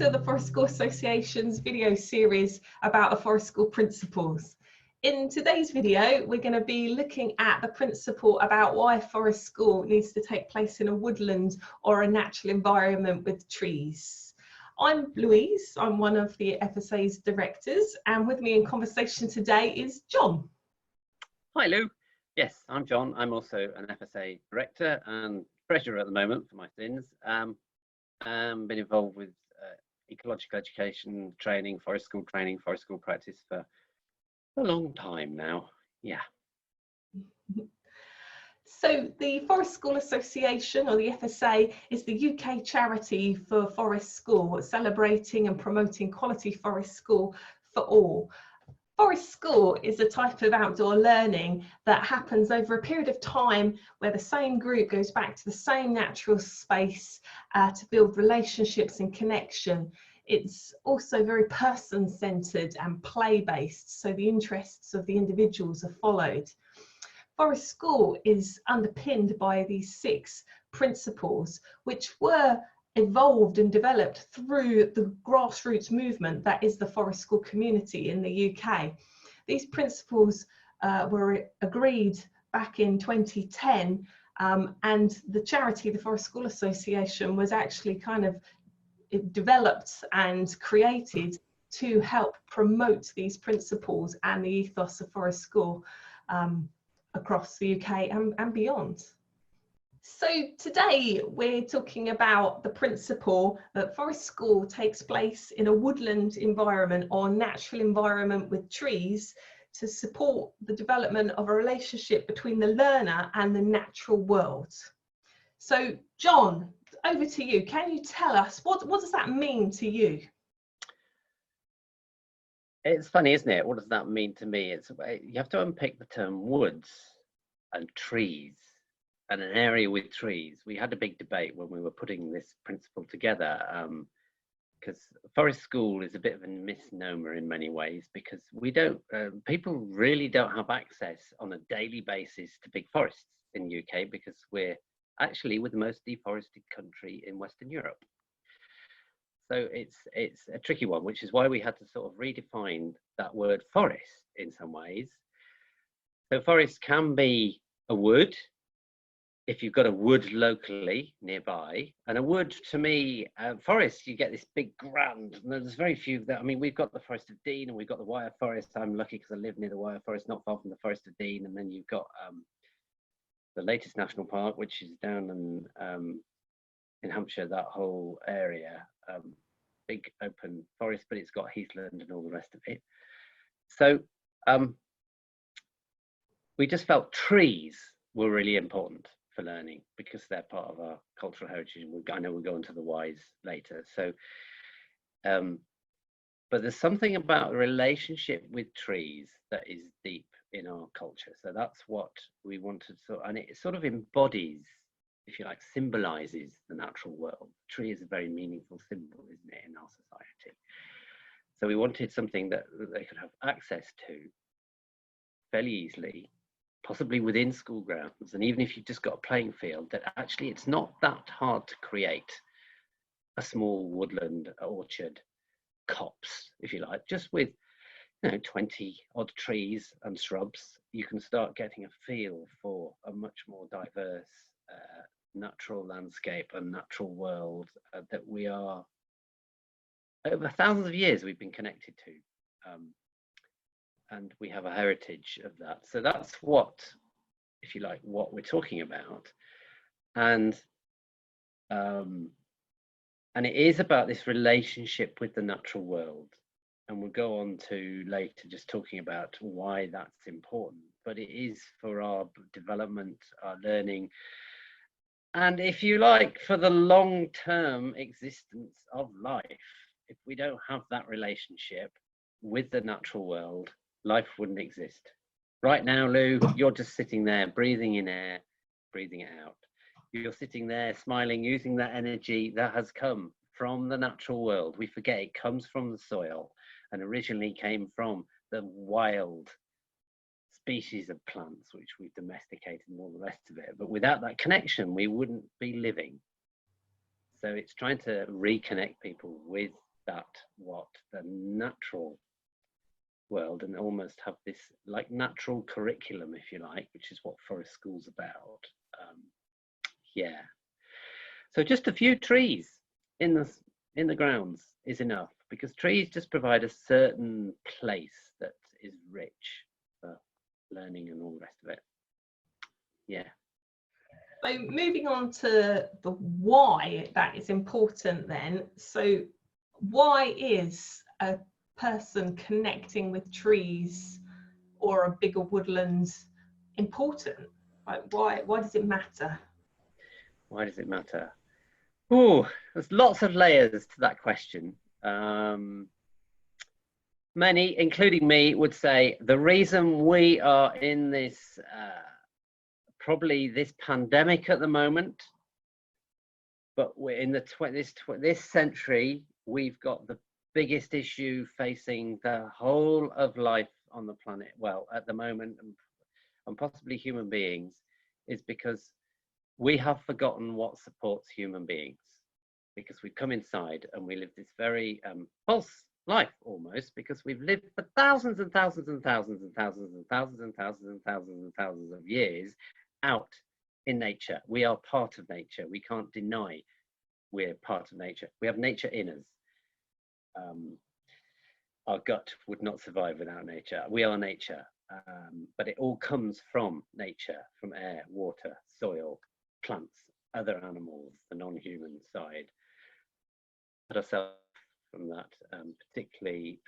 to the Forest School Association's video series about the Forest School principles. In today's video, we're going to be looking at the principle about why Forest School needs to take place in a woodland or a natural environment with trees. I'm Louise, I'm one of the FSA's directors, and with me in conversation today is John. Hi Lou. Yes, I'm John. I'm also an FSA director and treasurer at the moment for my sins. Been involved with ecological education training, forest school practice for a long time now. Yeah. So the Forest School Association, or the FSA, is the UK charity for Forest School, celebrating and promoting quality forest school for all. Forest School is a type of outdoor learning that happens over a period of time where the same group goes back to the same natural space to build relationships and connection. It's also very person-centred and play-based, so the interests of the individuals are followed. Forest School is underpinned by these 6 principles, which were evolved and developed through the grassroots movement that is the Forest School community in the UK. These principles were agreed back in 2010, and the charity, the Forest School Association, was actually kind of developed and created to help promote these principles and the ethos of Forest School across the UK and beyond. So today we're talking about the principle that Forest School takes place in a woodland environment or natural environment with trees to support the development of a relationship between the learner and the natural world. So John, over to you. Can you tell us what does that mean to you? It's funny, isn't it? What does that mean to me? You have to unpick the term woods and trees. And an area with trees. We had a big debate when we were putting this principle together, because Forest School is a bit of a misnomer in many ways, because we don't, people really don't have access on a daily basis to big forests in the UK, because we're the most deforested country in Western Europe. So it's a tricky one, which is why we had to sort of redefine that word forest in some ways. So forest can be a wood, if you've got a wood locally nearby. And a wood, to me, forest, you get this big grand, and there's very few that, I mean, we've got the Forest of Dean and we've got the Wyre Forest. I'm lucky because I live near the Wyre Forest, not far from the Forest of Dean. And then you've got the latest national park, which is down in Hampshire, that whole area, big open forest, but it's got heathland and all the rest of it. So we just felt trees were really important for learning because they're part of our cultural heritage. I know we'll go into the whys later. So, but there's something about a relationship with trees that is deep in our culture. So that's what we wanted to, and it sort of embodies, if you like, symbolizes the natural world. The tree is a very meaningful symbol, isn't it, in our society? So we wanted something that they could have access to fairly easily, possibly within school grounds, and even if you've just got a playing field, that actually it's not that hard to create a small woodland orchard copse, if you like, just with 20 odd trees and shrubs. You can start getting a feel for a much more diverse natural landscape and natural world that we are, over thousands of years, we've been connected to. And we have a heritage of that. So that's what, if you like, what we're talking about. And it is about this relationship with the natural world. And we'll go on to later just talking about why that's important. But it is for our development, our learning, and if you like, for the long-term existence of life. If we don't have that relationship with the natural world, life wouldn't exist. Right now, Lou, you're just sitting there, breathing in air, breathing it out. You're sitting there, smiling, using that energy that has come from the natural world. We forget it comes from the soil and originally came from the wild species of plants, which we've domesticated and all the rest of it. But without that connection, we wouldn't be living. So it's trying to reconnect people with that what the natural world, and almost have this like natural curriculum, if you like, which is what forest school's about. Yeah. So just a few trees in the grounds is enough, because trees just provide a certain place that is rich for learning and all the rest of it. Yeah. So moving on to the why that is important then. So why is a person connecting with trees or a bigger woodland important? Like why does it matter? Why does it matter? Oh, there's lots of layers to that question. Many, including me, would say the reason we are in this probably this pandemic at the moment, but we're in this century, we've got the biggest issue facing the whole of life on the planet. Well, at the moment, and possibly human beings, is because we have forgotten what supports human beings, because we've come inside and we live this very false life almost, because we've lived for thousands and thousands and thousands and thousands and thousands and thousands and thousands and thousands of years out in nature. We are part of nature. We can't deny we're part of nature. We have nature in us. Our gut would not survive without nature. We are nature, but it all comes from nature, from air, water, soil, plants, other animals, the non-human side. Put ourselves from that, particularly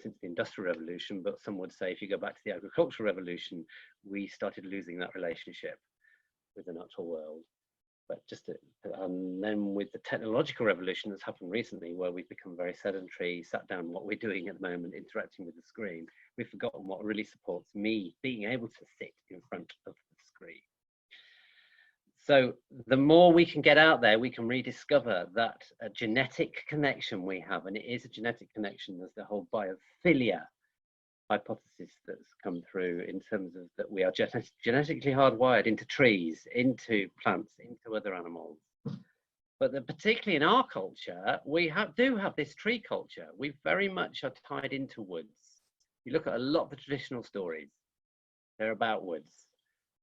since the Industrial Revolution, but some would say if you go back to the Agricultural Revolution, we started losing that relationship with the natural world. But and then with the technological revolution that's happened recently, where we've become very sedentary, sat down what we're doing at the moment, interacting with the screen, we've forgotten what really supports me being able to sit in front of the screen. So the more we can get out there, we can rediscover that genetic connection we have, and it is a genetic connection. There's the whole biophilia hypothesis that's come through, in terms of that we are genetically hardwired into trees, into plants, into other animals. But particularly in our culture, we do have this tree culture. We very much are tied into woods. You look at a lot of the traditional stories, they're about woods.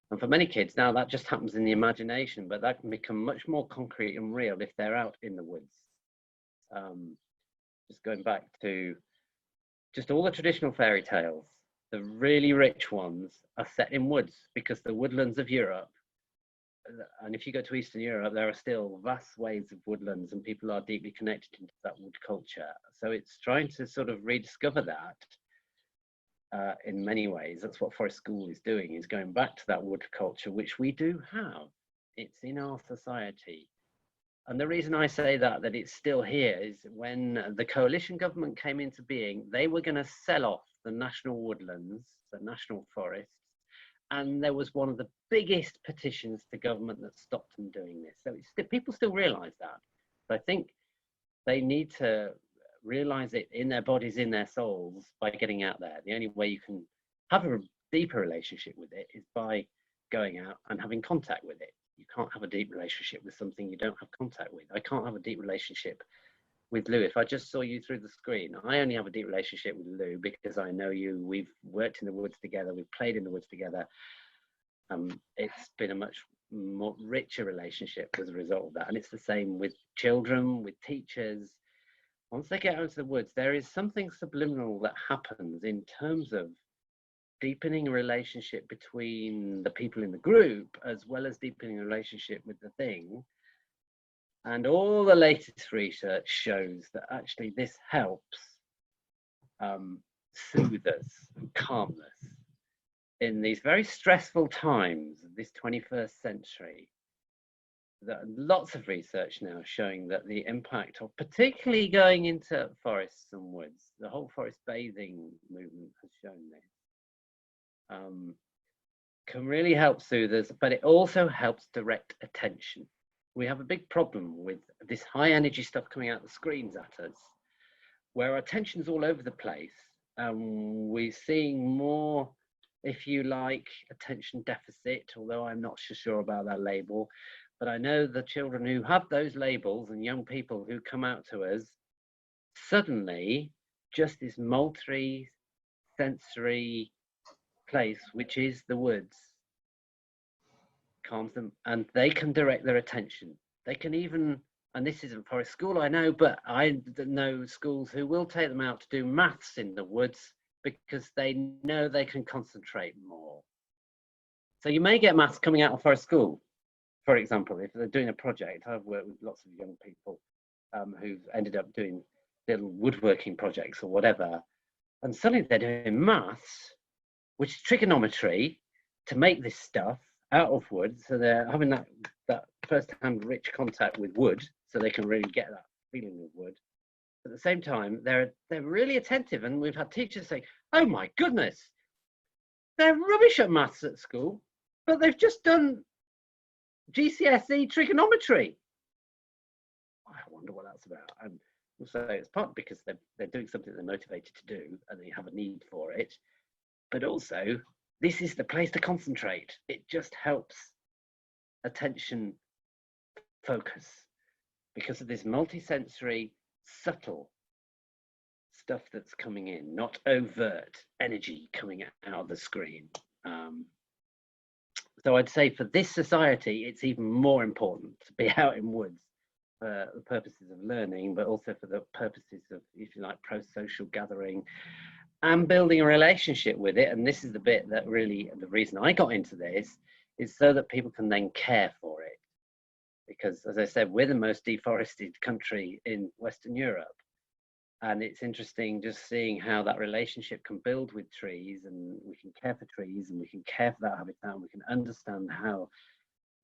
And for many kids now, that just happens in the imagination, but that can become much more concrete and real if they're out in the woods. Just going back to just all the traditional fairy tales, the really rich ones are set in woods, because the woodlands of Europe, and if you go to Eastern Europe, there are still vast swathes of woodlands, and people are deeply connected into that wood culture. So it's trying to sort of rediscover that in many ways. That's what Forest School is doing, is going back to that wood culture, which we do have. It's in our society. And the reason I say that it's still here is when the coalition government came into being, they were going to sell off the national woodlands, the national forests, and there was one of the biggest petitions to government that stopped them doing this. So people still realise that. But I think they need to realise it in their bodies, in their souls, by getting out there. The only way you can have a deeper relationship with it is by going out and having contact with it. You can't have a deep relationship with something you don't have contact with. I can't have a deep relationship with Lou if I just saw you through the screen. I only have a deep relationship with Lou because I know you. We've worked in the woods together. We've played in the woods together. It's been a much more richer relationship as a result of that. And it's the same with children, with teachers. Once they get out into the woods, there is something subliminal that happens in terms of deepening a relationship between the people in the group, as well as deepening a relationship with the thing. And all the latest research shows that actually this helps soothe us and calm us in these very stressful times of this 21st century. Lots of research now showing that the impact of particularly going into forests and woods, the whole forest bathing movement has shown this. Can really help soothe us, but it also helps direct attention. We have a big problem with this high energy stuff coming out the screens at us, where our attention's all over the place. We're seeing more, if you like, attention deficit, although I'm not so sure about that label. But I know the children who have those labels and young people who come out to us suddenly just this multi-sensory place, which is the woods, calms them, and they can direct their attention. They can even, and this isn't for a school, I know, but I know schools who will take them out to do maths in the woods because they know they can concentrate more. So you may get maths coming out of forest school, for example, if they're doing a project. I've worked with lots of young people who've ended up doing little woodworking projects or whatever, and suddenly they're doing maths, which is trigonometry, to make this stuff out of wood. So they're having that first-hand rich contact with wood, so they can really get that feeling of wood. At the same time, they're really attentive, and we've had teachers say, "Oh my goodness, they're rubbish at maths at school, but they've just done GCSE trigonometry. I wonder what that's about." And so it's part because they're doing something they're motivated to do and they have a need for it, but also this is the place to concentrate. It just helps attention focus because of this multisensory, subtle stuff that's coming in, not overt energy coming out of the screen. So I'd say for this society, it's even more important to be out in woods for the purposes of learning, but also for the purposes of, if you like, pro-social gathering and building a relationship with it. And this is the bit that really, the reason I got into this is so that people can then care for it. Because as I said, we're the most deforested country in Western Europe. And it's interesting just seeing how that relationship can build with trees, and we can care for trees and we can care for that habitat, and we can understand how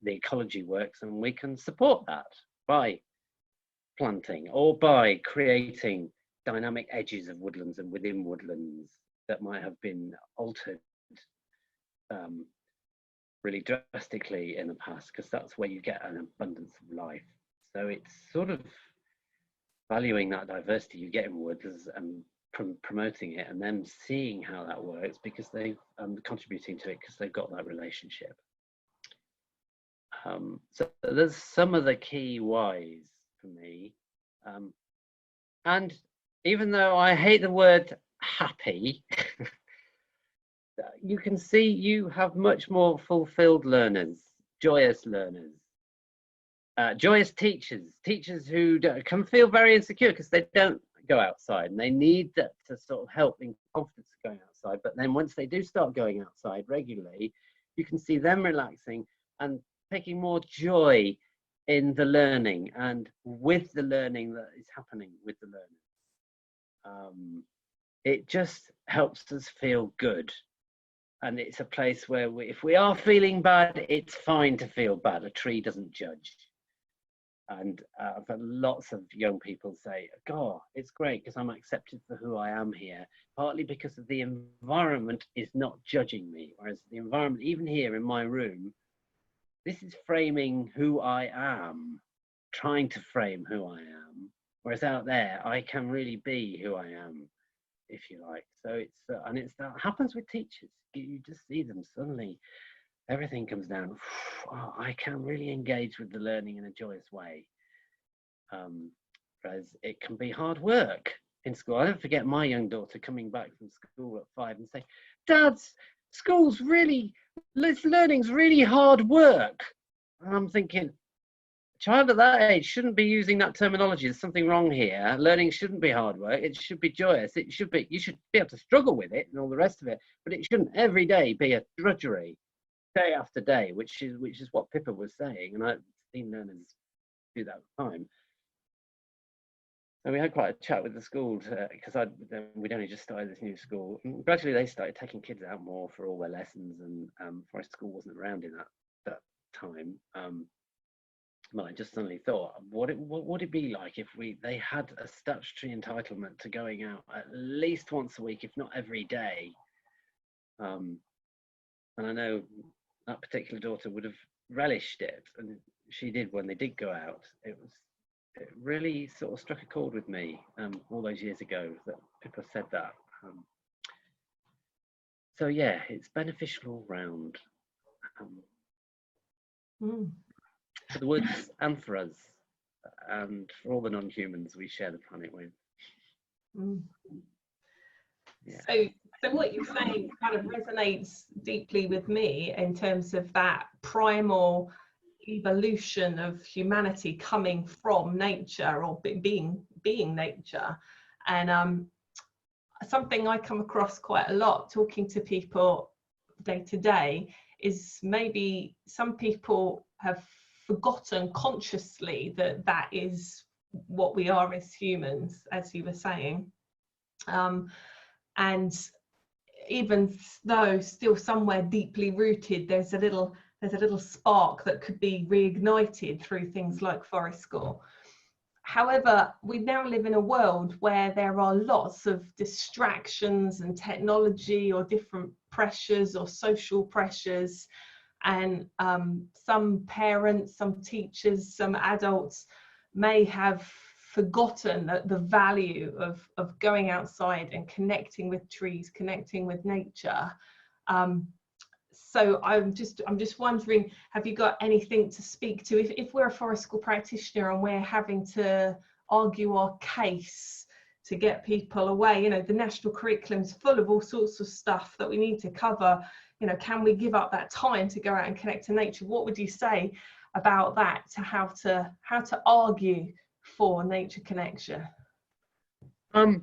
the ecology works, and we can support that by planting or by creating dynamic edges of woodlands and within woodlands that might have been altered really drastically in the past, because that's where you get an abundance of life. So it's sort of valuing that diversity you get in woods and promoting it, and then seeing how that works because they've contributing to it because they've got that relationship. So there's some of the key whys for me. And even though I hate the word happy, you can see you have much more fulfilled learners, joyous learners. Joyous teachers who can feel very insecure because they don't go outside and they need that to sort of help in confidence going outside. But then once they do start going outside regularly, you can see them relaxing and taking more joy in the learning and with the learning that is happening with the learners. It just helps us feel good. And it's a place where if we are feeling bad, it's fine to feel bad. A tree doesn't judge. And I've had lots of young people say, "God, it's great because I'm accepted for who I am here," partly because of the environment is not judging me, whereas the environment, even here in my room, this is framing who I am, trying to frame who I am, whereas out there, I can really be who I am, if you like. So it's, and it's that happens with teachers. You just see them suddenly, everything comes down. Oh, I can really engage with the learning in a joyous way. Whereas it can be hard work in school. I don't forget my young daughter coming back from school at 5 and saying, "Dad, school's really, learning's really hard work." And I'm thinking, a child at that age shouldn't be using that terminology. There's something wrong here. Learning shouldn't be hard work. It should be joyous. It should be, you should be able to struggle with it and all the rest of it, but it shouldn't every day be a drudgery, day after day, which is what Pippa was saying, and I've seen learners do that all the time. And we had quite a chat with the school because we'd only just started this new school. And gradually, they started taking kids out more for all their lessons, and forest school wasn't around in that time. Well, I just suddenly thought, what would it be like if they had a statutory entitlement to going out at least once a week, if not every day? And I know that particular daughter would have relished it, and she did when they did go out. It really sort of struck a chord with me all those years ago that Pippa said that. So yeah, it's beneficial all round for the woods and for us and for all the non-humans we share the planet with. Mm. Yeah. So what you're saying kind of resonates deeply with me in terms of that primal evolution of humanity coming from nature, or being nature. And something I come across quite a lot talking to people day to day is maybe some people have forgotten consciously that that is what we are as humans, as you were saying. And even though still somewhere deeply rooted, there's a little spark that could be reignited through things like forest school. However, we now live in a world where there are lots of distractions and technology, or different pressures or social pressures, and some parents, some teachers, some adults may have forgotten the value of going outside and connecting with trees, connecting with nature. So I'm just wondering, have you got anything to speak to if we're a forest school practitioner and we're having to argue our case to get people away? You know, the national curriculum's full of all sorts of stuff that we need to cover. You know, can we give up that time to go out and connect to nature? What would you say about that, to how to argue for nature connection? I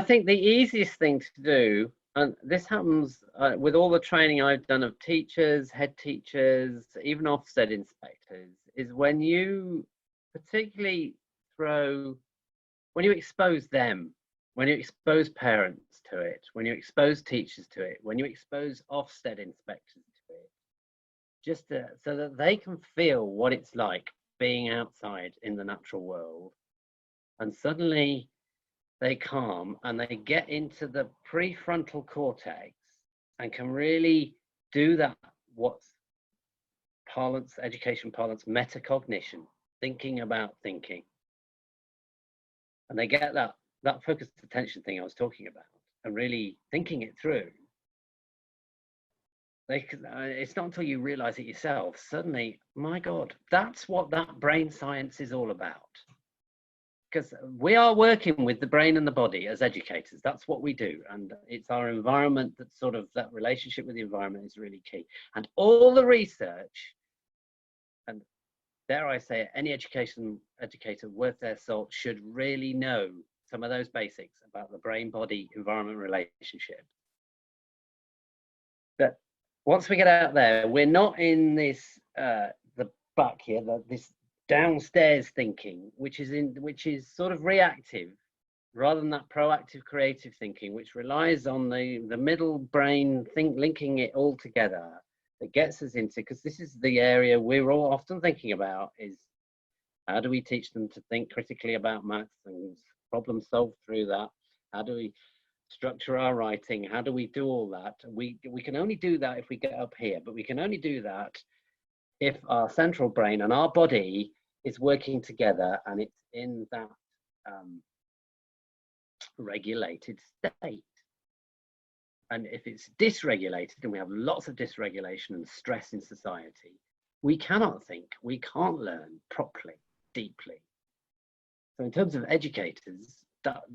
think the easiest thing to do, and this happens with all the training I've done of teachers, head teachers, even Ofsted inspectors, is when you particularly when you expose them, when you expose parents to it, when you expose teachers to it, when you expose Ofsted inspectors to it, just so that they can feel what it's like being outside in the natural world, and suddenly they calm and they get into the prefrontal cortex and can really do that, what's education parlance, metacognition, thinking about thinking. And they get that focused attention thing I was talking about, and really thinking it through. It's not until you realize it yourself, suddenly, my God, that's what that brain science is all about. Because we are working with the brain and the body as educators. That's what we do. And it's our environment that sort of, that relationship with the environment is really key. And all the research, and dare I say it, any educator worth their salt should really know some of those basics about the brain-body environment relationship. But once we get out there, we're not in this, the back here, this downstairs thinking, which is sort of reactive, rather than that proactive creative thinking, which relies on the middle brain linking it all together, that gets us into, because this is the area we're all often thinking about, is how do we teach them to think critically about maths and problem solve through that? How do we structure our writing? How do we do all that? We can only do that if we get up here, but we can only do that if our central brain and our body is working together, and it's in that regulated state. And if it's dysregulated, and we have lots of dysregulation and stress in society, we cannot think, we can't learn properly, deeply. So in terms of educators,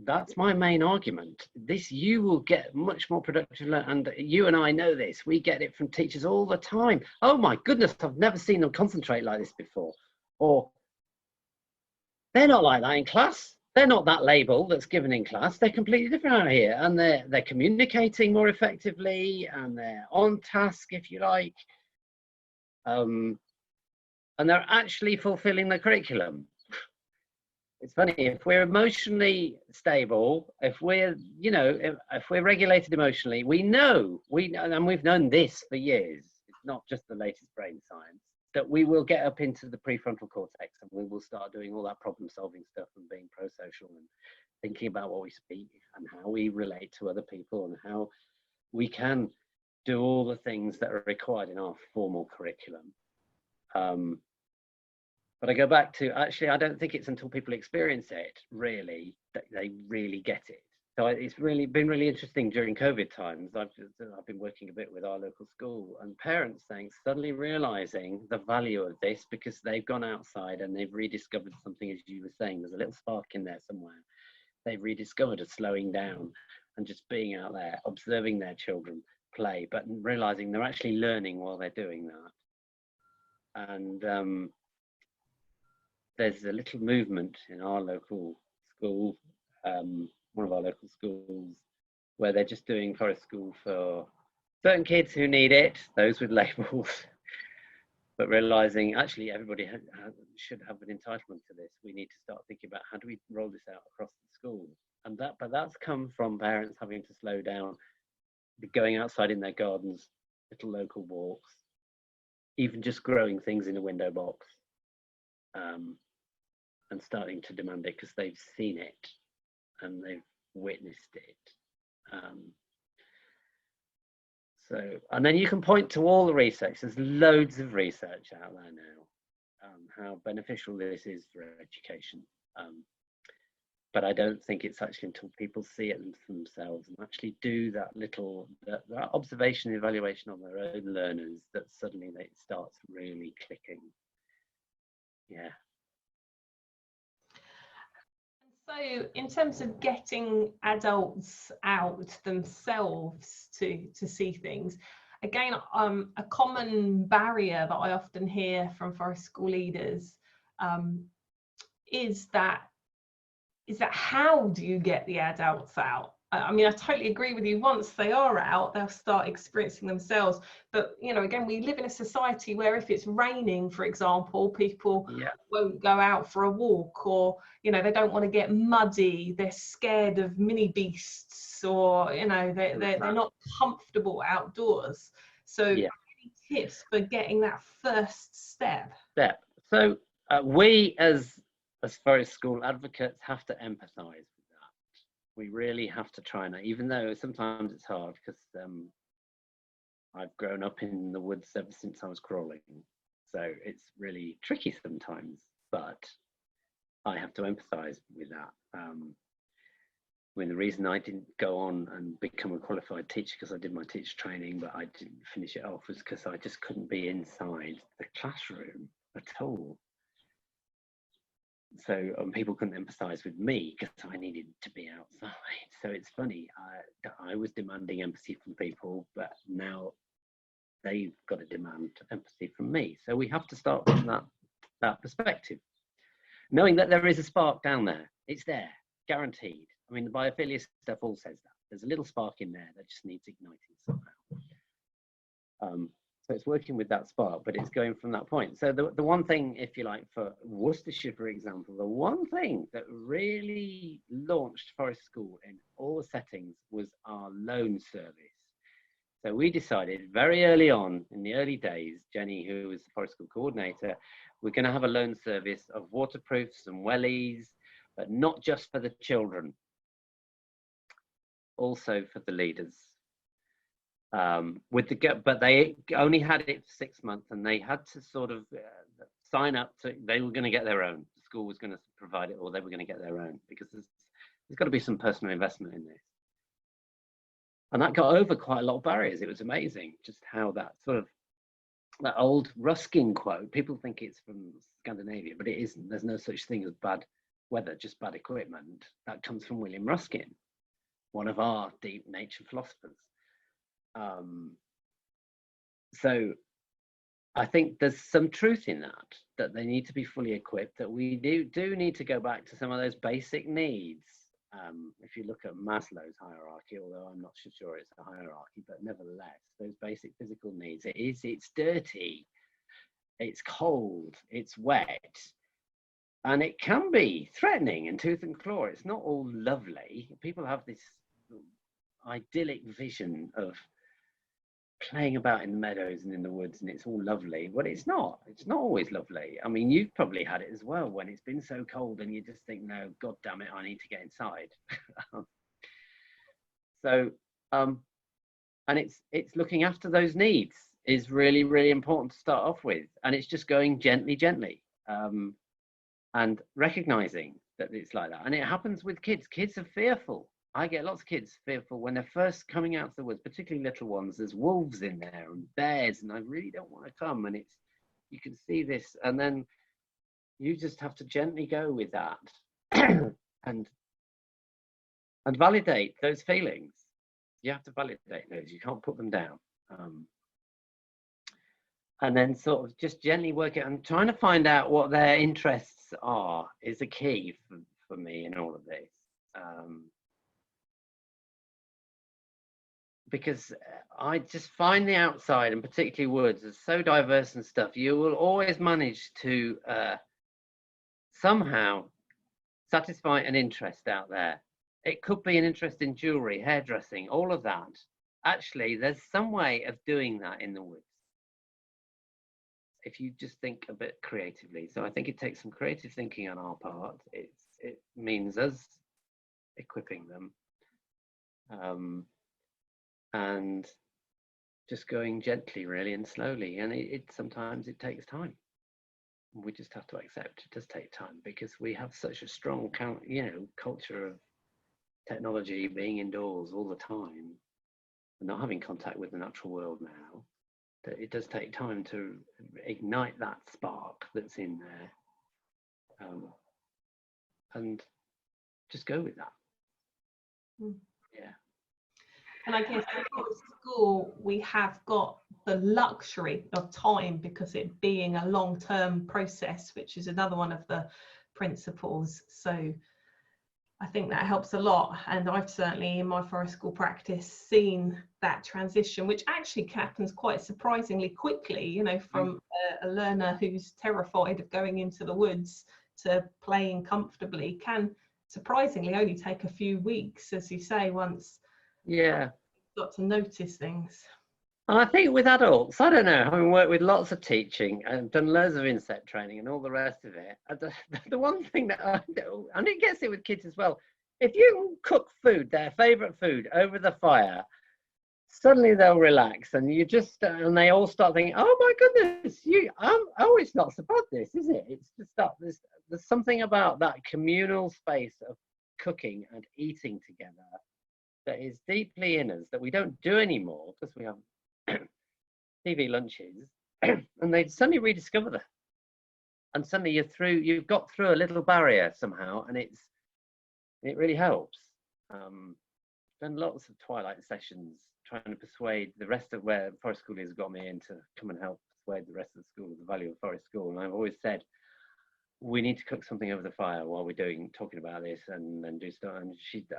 that's my main argument. You will get much more productive, and you and I know this. We get it from teachers all the time. Oh my goodness, I've never seen them concentrate like this before. Or they're not like that in class. They're not that label that's given in class. They're completely different out here, and they're communicating more effectively, and they're on task, if you like, and they're actually fulfilling the curriculum. It's funny, if we're emotionally stable, if we're regulated emotionally, we know, and we've known this for years, it's not just the latest brain science, that we will get up into the prefrontal cortex, and we will start doing all that problem solving stuff and being pro-social and thinking about what we speak and how we relate to other people and how we can do all the things that are required in our formal curriculum. But I go back to, actually, I don't think it's until people experience it, really, that they really get it. So it's really been really interesting during COVID times. I've been working a bit with our local school, and parents suddenly realizing the value of this, because they've gone outside and they've rediscovered something, as you were saying, there's a little spark in there somewhere. they've rediscovered as slowing down and just being out there, observing their children play, but realizing they're actually learning while they're doing that. And there's a little movement in our local school, one of our local schools, where they're just doing forest school for certain kids who need it, those with labels, but realizing actually everybody should have an entitlement to this. We need to start thinking about how do we roll this out across the school. And that's come from parents having to slow down, going outside in their gardens, little local walks, even just growing things in a window box, and starting to demand it because they've seen it and they've witnessed it. And then you can point to all the research. There's loads of research out there now, how beneficial this is for education. But I don't think it's actually until people see it themselves and actually do that that observation and evaluation on their own learners that suddenly it starts really clicking. Yeah. So in terms of getting adults out themselves to see things, again, a common barrier that I often hear from forest school leaders is that how do you get the adults out? I mean, I totally agree with you. Once they are out, they'll start experiencing themselves. But, you know, again, we live in a society where if it's raining, for example, people won't go out for a walk, or, you know, they don't want to get muddy. They're scared of mini beasts, or, you know, they're not comfortable outdoors. So any tips for getting that first step? So we as forest school advocates have to empathize. We really have to try, and even though sometimes it's hard because I've grown up in the woods ever since I was crawling, so it's really tricky sometimes, but I have to empathize with that. I mean, the reason I didn't go on and become a qualified teacher, because I did my teacher training but I didn't finish it off, was because I just couldn't be inside the classroom at all. So people couldn't empathise with me because I needed to be outside. So it's funny, I was demanding empathy from people, but now they've got to demand empathy from me. So we have to start from that perspective, knowing that there is a spark down there. It's there, guaranteed. I mean, the biophilia stuff all says that. There's a little spark in there that just needs igniting somehow. So it's working with that spark, but it's going from that point. So the one thing, if you like, for Worcestershire, for example, the one thing that really launched Forest School in all settings was our loan service. So we decided very early on, in the early days, Jenny, who was the Forest School coordinator, we're going to have a loan service of waterproofs and wellies, but not just for the children, also for the leaders. But they only had it for 6 months, and they had to sort of sign up to, they were going to get their own. The school was going to provide it, or they were going to get their own, because there's got to be some personal investment in this. And that got over quite a lot of barriers. It was amazing just how that sort of, that old Ruskin quote, people think it's from Scandinavia, but it isn't. There's no such thing as bad weather, just bad equipment. That comes from William Ruskin, one of our deep nature philosophers. So I think there's some truth in that they need to be fully equipped, that we do need to go back to some of those basic needs. If you look at Maslow's hierarchy, although I'm not sure it's a hierarchy, but nevertheless, those basic physical needs, it's dirty, it's cold, it's wet, and it can be threatening and tooth and claw. It's not all lovely. People have this idyllic vision of playing about in the meadows and in the woods and it's all lovely, but it's not always lovely. I mean, you've probably had it as well, when it's been so cold and you just think, no, god damn it, I need to get inside. And it's looking after those needs is really, really important to start off with, and it's just going gently, and recognizing that it's like that. And it happens with kids. Kids are fearful. I get lots of kids fearful when they're first coming out of the woods, particularly little ones. There's wolves in there and bears, and I really don't want to come. And you can see this, and then you just have to gently go with that and and validate those feelings. You have to validate those. You can't put them down. And then sort of just gently work it and trying to find out what their interests are is a key for me in all of this. Because I just find the outside, and particularly woods, is so diverse and stuff. You will always manage to somehow satisfy an interest out there. It could be an interest in jewelry, hairdressing, all of that. Actually, there's some way of doing that in the woods if you just think a bit creatively. So I think it takes some creative thinking on our part. It means us equipping them. And just going gently, really, and slowly. And sometimes it takes time. We just have to accept it does take time, because we have such a strong, culture of technology, being indoors all the time, and not having contact with the natural world now, that it does take time to ignite that spark that's in there, and just go with that. Yeah. And I guess at school, we have got the luxury of time, because it being a long-term process, which is another one of the principles. So I think that helps a lot. And I've certainly in my forest school practice seen that transition, which actually happens quite surprisingly quickly, from a learner who's terrified of going into the woods to playing comfortably can surprisingly only take a few weeks, as you say, once got to notice things. And I think with adults, I don't know, having worked with lots of teaching and done loads of insect training and all the rest of it, the one thing that I do, and it gets it with kids as well, if you cook food, their favourite food, over the fire, suddenly they'll relax, and and they all start thinking, oh my goodness, it's not so bad, this, is it? It's just that there's something about that communal space of cooking and eating together that is deeply in us that we don't do anymore, because we have TV lunches, and they suddenly rediscover that, and suddenly you've got through a little barrier somehow, and it really helps. Done lots of twilight sessions trying to persuade the rest of where forest school has got me in to come and help persuade the rest of the school of the value of forest school. And I've always said, we need to cook something over the fire while we're talking about this, and do stuff.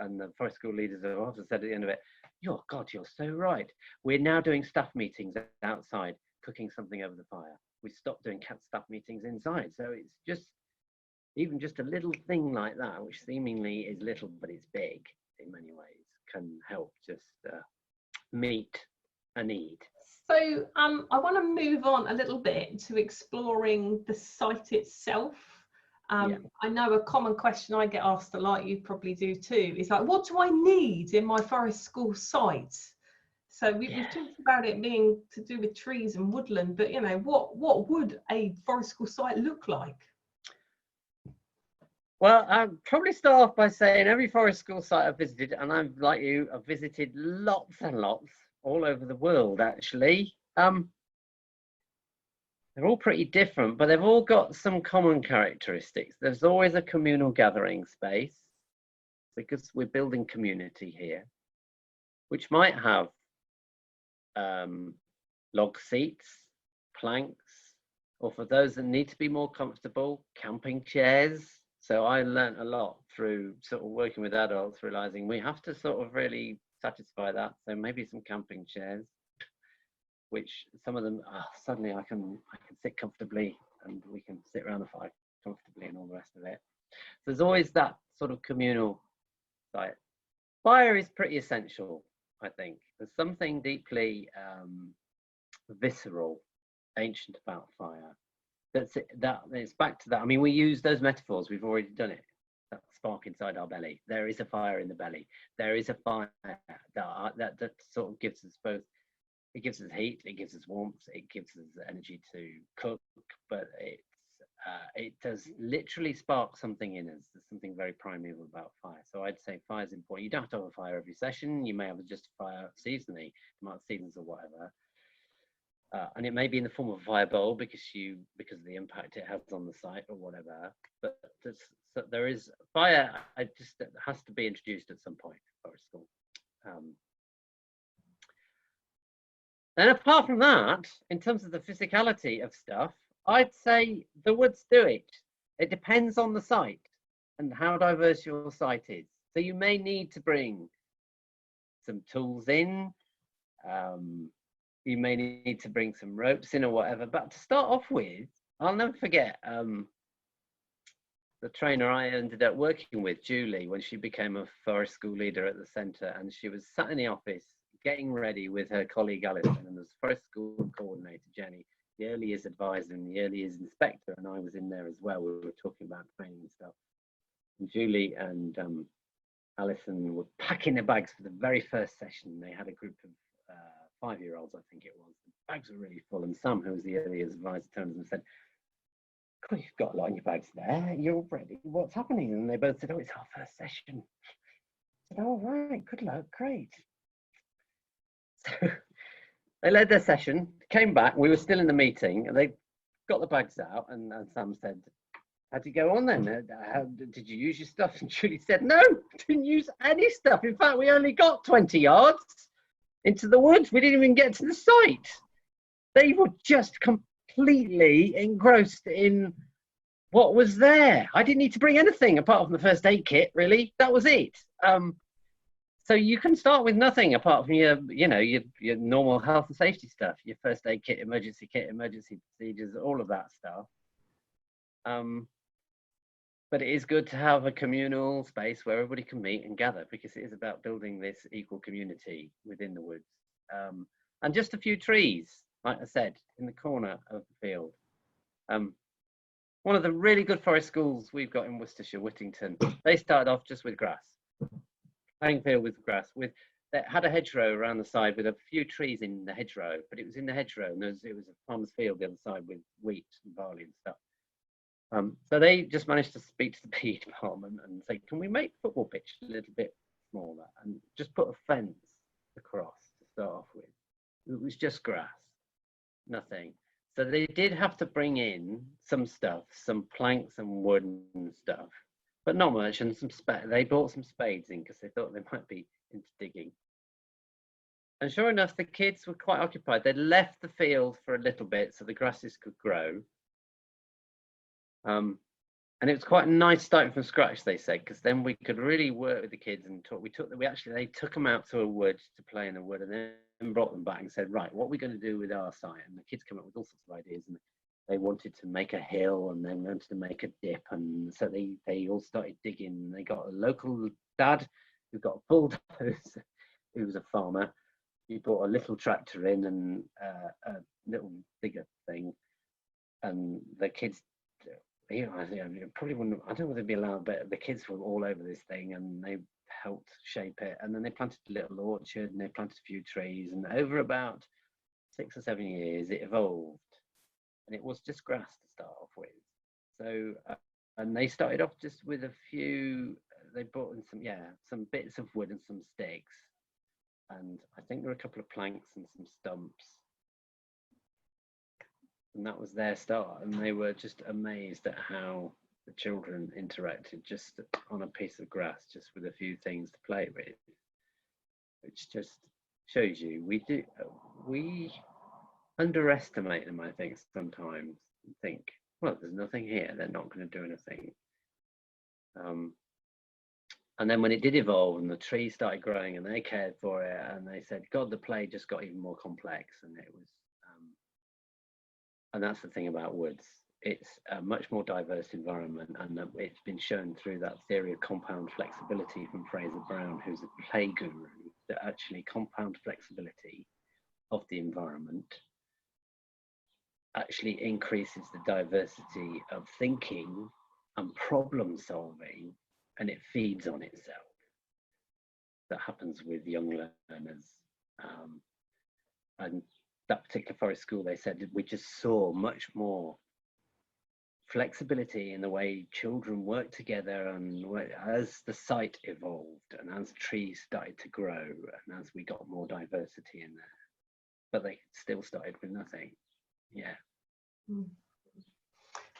And the forest school leaders have also said at the end of it, you're so right. We're now doing staff meetings outside, cooking something over the fire. We stopped doing staff meetings inside. So it's even just a little thing like that, which seemingly is little, but it's big in many ways, can help just meet a need. So I want to move on a little bit to exploring the site itself. I know a common question I get asked a lot, you probably do too, is like, what do I need in my forest school site? So we've talked about it being to do with trees and woodland, but what would a forest school site look like? Well, I'll probably start off by saying every forest school site I've visited, and I'm like you, I've visited lots and lots all over the world, actually. They're all pretty different, but they've all got some common characteristics. There's always a communal gathering space, because we're building community here, which might have log seats, planks, or for those that need to be more comfortable, camping chairs. So I learned a lot through sort of working with adults, realizing we have to sort of really satisfy that. So maybe some camping chairs, which some of them suddenly I can sit comfortably, and we can sit around the fire comfortably, and all the rest of it. So there's always that sort of communal site. Fire is pretty essential, I think. There's something deeply visceral, ancient about fire. It's back to that. I mean, we use those metaphors. We've already done it. That spark inside our belly. There is a fire in the belly. There is a fire that sort of gives us both. It gives us heat. It gives us warmth. It gives us energy to cook. But it does literally spark something in us. There's something very primeval about fire. So I'd say fire is important. You don't have to have a fire every session. You may have just a fire seasonally, seasons or whatever. And it may be in the form of a fire bowl because of the impact it has on the site or whatever. But so there is fire. It has to be introduced at some point for a school. And apart from that, in terms of the physicality of stuff, I'd say the woods do it. It depends on the site and how diverse your site is. So you may need to bring some tools in. You may need to bring some ropes in or whatever. But to start off with, I'll never forget the trainer I ended up working with, Julie, when she became a forest school leader at the centre, and she was sat in the office getting ready with her colleague Alison, and there's forest school coordinator Jenny, the early years advisor and the early years inspector, and I was in there as well. We were talking about training and stuff. And Julie and Alison were packing their bags for the very first session. They had a group of 5-year-olds, I think it was. The bags were really full, and Sam, who was the early years advisor, turned and said, "God, you've got a lot in your bags there. You're ready. What's happening?" And they both said, "Oh, it's our first session." I said, "Oh, right, good luck, great." So they led their session, came back, we were still in the meeting, and they got the bags out, and Sam said, "How'd you go on then? How, did you use your stuff?" And Julie said, "No, didn't use any stuff. In fact, we only got 20 yards into the woods. We didn't even get to the site." They were just completely engrossed in what was there. I didn't need to bring anything apart from the first aid kit, really. That was it. So you can start with nothing apart from your normal health and safety stuff, your first aid kit, emergency procedures, all of that stuff. But it is good to have a communal space where everybody can meet and gather, because it is about building this equal community within the woods. And just a few trees, like I said, in the corner of the field. One of the really good forest schools we've got in Worcestershire, Whittington, they started off just with grass. Playing field with grass, they had a hedgerow around the side with a few trees in the hedgerow, but it was in the hedgerow, and it was a farmer's field the other side with wheat and barley and stuff. So they just managed to speak to the PE department and say, "Can we make the football pitch a little bit smaller and just put a fence across to start off with?" It was just grass, nothing. So they did have to bring in some stuff, some planks and wood and stuff, but not much, and they bought some spades in because they thought they might be into digging. And sure enough, the kids were quite occupied. They'd left the field for a little bit so the grasses could grow. And it was quite a nice starting from scratch, they said, because then we could really work with the kids and talk. They took them out to a wood to play in the wood, and then brought them back and said, "Right, what are we going to do with our site?" And the kids came up with all sorts of ideas, and they wanted to make a hill, and they wanted to make a dip, and so they all started digging. They got a local dad who got a bulldozer, who was a farmer. He brought a little tractor in and a little digger thing, and the kids, probably wouldn't. I don't know whether they'd be allowed, but the kids were all over this thing, and they helped shape it. And then they planted a little orchard, and they planted a few trees, and over about 6 or 7 years, it evolved. And it was just grass to start off with. So, and they started off just with a few, they brought in some bits of wood and some sticks. And I think there were a couple of planks and some stumps. And that was their start. And they were just amazed at how the children interacted just on a piece of grass, just with a few things to play with. Which just shows you, we underestimate them, I think, sometimes. Think, well, there's nothing here, they're not going to do anything. And then when it did evolve and the trees started growing and they cared for it, and they said, God, the play just got even more complex. And it was, and that's the thing about woods. It's a much more diverse environment, and it's been shown through that theory of compound flexibility from Fraser Brown, who's a play guru, that actually compound flexibility of the environment actually increases the diversity of thinking and problem solving, and it feeds on itself. That happens with young learners. And that particular forest school, they said, we just saw much more flexibility in the way children work together, and as the site evolved and as trees started to grow and as we got more diversity in there. But they still started with nothing. Yeah.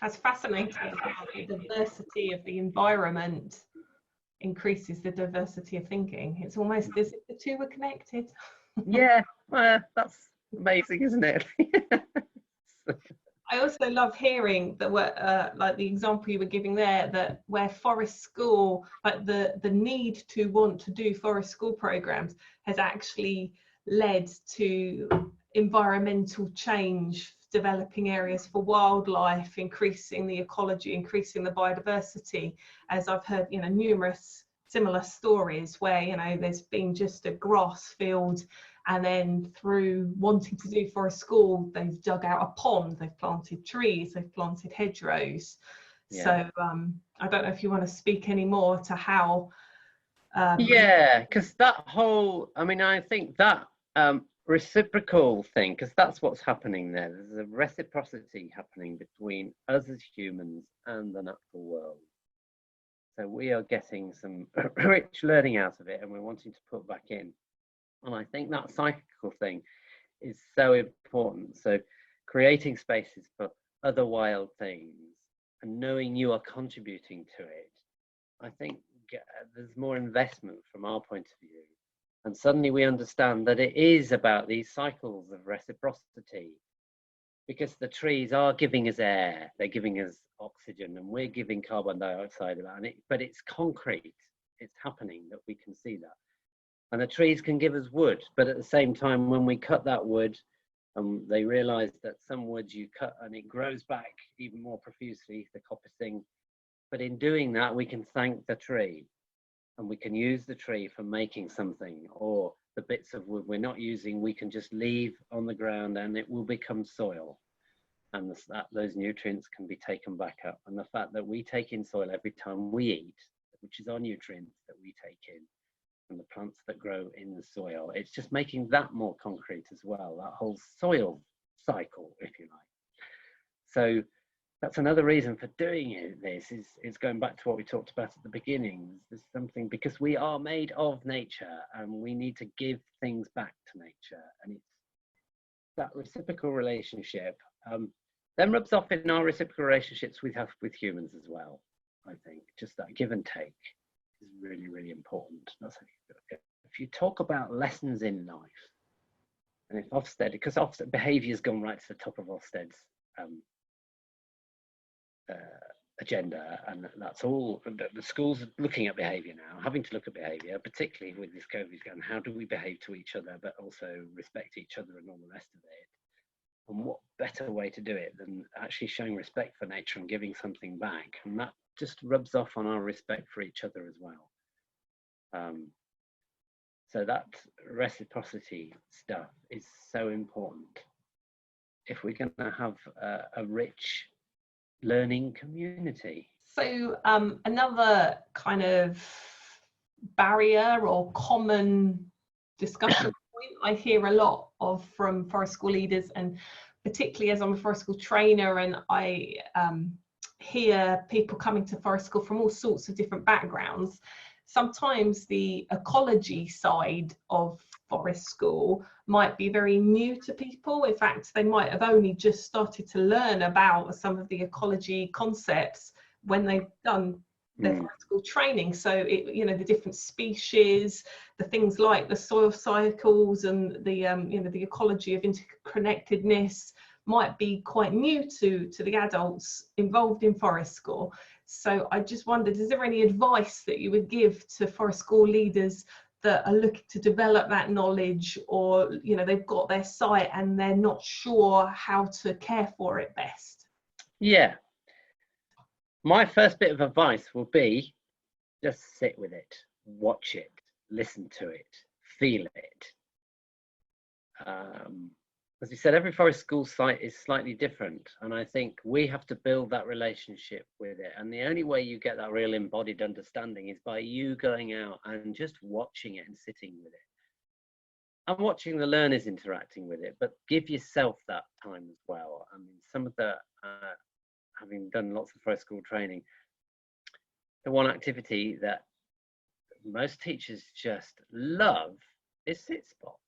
That's fascinating how the diversity of the environment increases the diversity of thinking. It's almost as if the two were connected. Yeah, well, that's amazing, isn't it? I also love hearing that, like the example you were giving there, that where forest school, like the need to want to do forest school programs has actually led to environmental change, developing areas for wildlife, increasing the ecology, increasing the biodiversity. As I've heard, you know, numerous similar stories where, you know, there's been just a grass field, and then through wanting to do for a school, they've dug out a pond, they've planted trees, they've planted hedgerows. Yeah. So I don't know if you want to speak any more to how. Yeah, because that whole, I mean, I think that reciprocal thing, because that's what's happening there. There's a reciprocity happening between us as humans and the natural world. So we are getting some rich learning out of it, and we're wanting to put back in. And I think that cyclical thing is so important. So creating spaces for other wild things and knowing you are contributing to it, I think there's more investment from our point of view. And suddenly we understand that it is about these cycles of reciprocity, because the trees are giving us air, they're giving us oxygen, and we're giving carbon dioxide about it, but it's concrete, it's happening, that we can see that. And the trees can give us wood, but at the same time, when we cut that wood, they realize that some wood you cut and it grows back even more profusely, the coppicing. But in doing that, we can thank the tree, and we can use the tree for making something, or the bits of wood we're not using, we can just leave on the ground and it will become soil. And those nutrients can be taken back up. And the fact that we take in soil every time we eat, which is our nutrients that we take in, and the plants that grow in the soil, it's just making that more concrete as well, that whole soil cycle, if you like. So that's another reason for doing this, is going back to what we talked about at the beginning. There's something, because we are made of nature and we need to give things back to nature, and it's that reciprocal relationship then rubs off in our reciprocal relationships we have with humans as well. I think just that give and take is really, really important. If you talk about lessons in life, and if Ofsted, because Ofsted behaviour has gone right to the top of Ofsted's agenda, and that's all, the schools are looking at behaviour now, having to look at behaviour, particularly with this COVID going, how do we behave to each other, but also respect each other and all the rest of it. And what better way to do it than actually showing respect for nature and giving something back? And that just rubs off on our respect for each other as well. So that reciprocity stuff is so important if we're going to have a rich learning community. So another kind of barrier or common discussion point I hear a lot of from forest school leaders, and particularly as I'm a forest school trainer, and I hear people coming to forest school from all sorts of different backgrounds. Sometimes the ecology side of forest school might be very new to people. In fact, they might have only just started to learn about some of the ecology concepts when they've done their forest school training. So it, you know, the different species, the things like the soil cycles and the you know, the ecology of interconnectedness might be quite new to the adults involved in forest school. So I just wondered, is there any advice that you would give to forest school leaders that are looking to develop that knowledge, or, you know, they've got their site and they're not sure how to care for it best? Yeah. My first bit of advice will be just sit with it, watch it, listen to it, feel it. As you said, every forest school site is slightly different, and I think we have to build that relationship with it. And the only way you get that real embodied understanding is by you going out and just watching it and sitting with it. And watching the learners interacting with it, but give yourself that time as well. I mean, some of the, having done lots of forest school training, the one activity that most teachers just love is sit spots.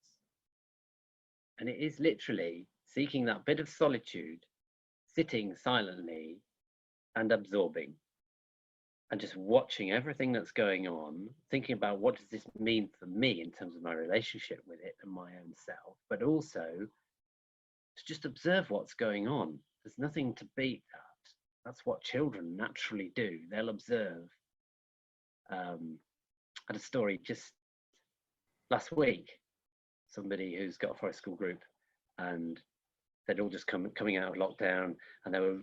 And it is literally seeking that bit of solitude, sitting silently and absorbing and just watching everything that's going on, thinking about what does this mean for me in terms of my relationship with it and my own self, but also to just observe what's going on. There's nothing to beat that. That's what children naturally do. They'll observe. I had a story just last week, somebody who's got a forest school group, and they'd all just coming out of lockdown, and they were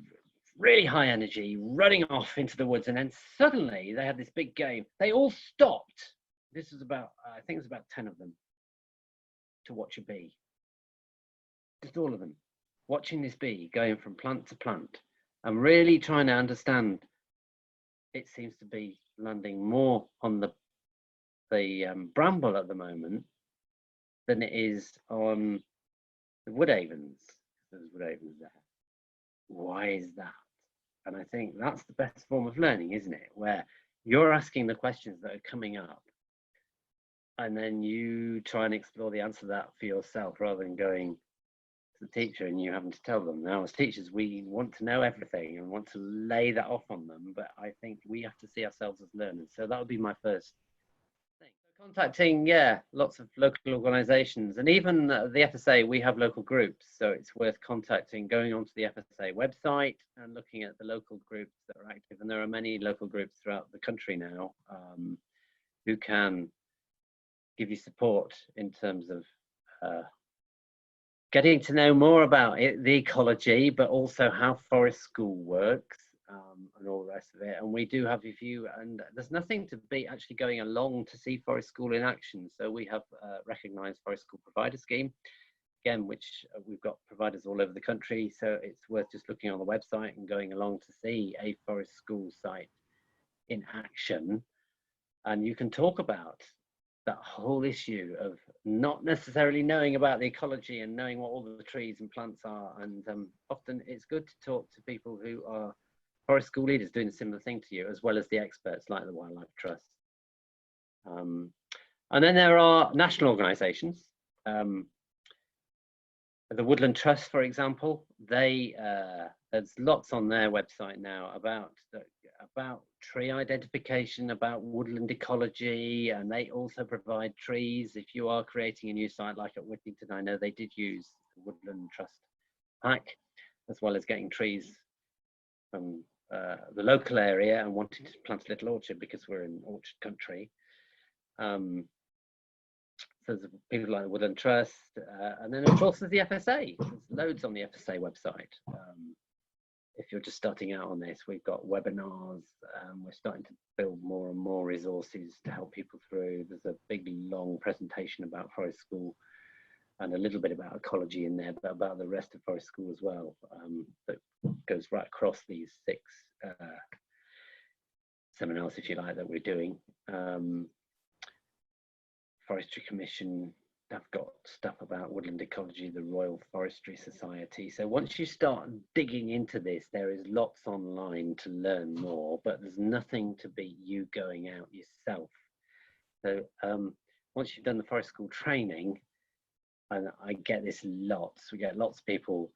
really high energy, running off into the woods, and then suddenly they had this big game. They all stopped. This was about, I think it was about 10 of them, to watch a bee. Just all of them, watching this bee going from plant to plant, and really trying to understand. It seems to be landing more on the bramble at the moment than it is on the wood avens. There's wood avens there. Why is that? And I think that's the best form of learning, isn't it? Where you're asking the questions that are coming up, and then you try and explore the answer to that for yourself, rather than going to the teacher and you having to tell them. Now, as teachers, we want to know everything and want to lay that off on them, but I think we have to see ourselves as learners. So that would be my first thing. So contacting, lots of local organisations, and even the FSA, we have local groups, so it's worth contacting, going onto the FSA website and looking at the local groups that are active. And there are many local groups throughout the country now who can give you support in terms of getting to know more about the ecology, but also how forest school works, and all the rest of it. And we do have a few, and there's nothing to beat actually going along to see forest school in action. So we have a recognised forest school provider scheme, again, which we've got providers all over the country. So it's worth just looking on the website and going along to see a forest school site in action. And you can talk about that whole issue of not necessarily knowing about the ecology and knowing what all the trees and plants are. And often it's good to talk to people who are forest school leaders doing a similar thing to you, as well as the experts like the Wildlife Trust. And then there are national organisations. The Woodland Trust, for example, there's lots on their website now about tree identification, about woodland ecology, and they also provide trees. If you are creating a new site like at Whittington, I know they did use the Woodland Trust pack, as well as getting trees from the local area and wanting to plant a little orchard because we're in orchard country. So there's people like the Woodland Trust, and then of course there's the FSA. There's loads on the FSA website. If you're just starting out on this, we've got webinars. We're starting to build more and more resources to help people through. There's a big, long presentation about forest school and a little bit about ecology in there, but about the rest of forest school as well, that goes right across these 6 seminars, if you like, that we're doing. Forestry Commission, I've got stuff about woodland ecology, the Royal Forestry Society. So once you start digging into this, there is lots online to learn more, but there's nothing to beat you going out yourself. So once you've done the forest school training, and I get this lots, we get lots of people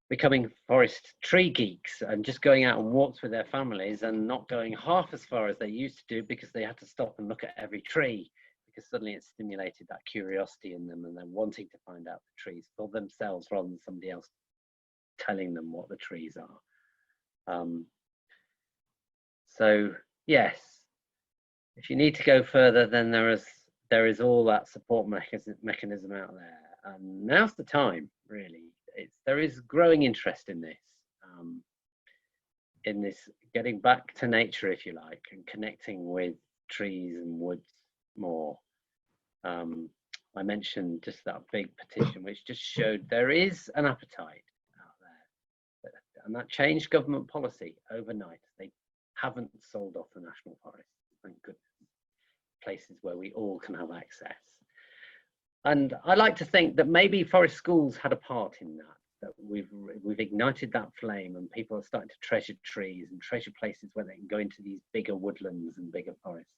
becoming forest tree geeks and just going out on walks with their families and not going half as far as they used to do because they had to stop and look at every tree, because suddenly it stimulated that curiosity in them and they're wanting to find out the trees for themselves rather than somebody else telling them what the trees are. So yes, if you need to go further, then there is all that support mechanism out there, and now's the time, really. There is growing interest in this getting back to nature, if you like, and connecting with trees and woods more. I mentioned just that big petition, which just showed there is an appetite out there, and that changed government policy overnight. They haven't sold off the national forest, thank goodness. Places where we all can have access. And I like to think that maybe forest schools had a part in that we've ignited that flame, and people are starting to treasure trees and treasure places where they can go into these bigger woodlands and bigger forests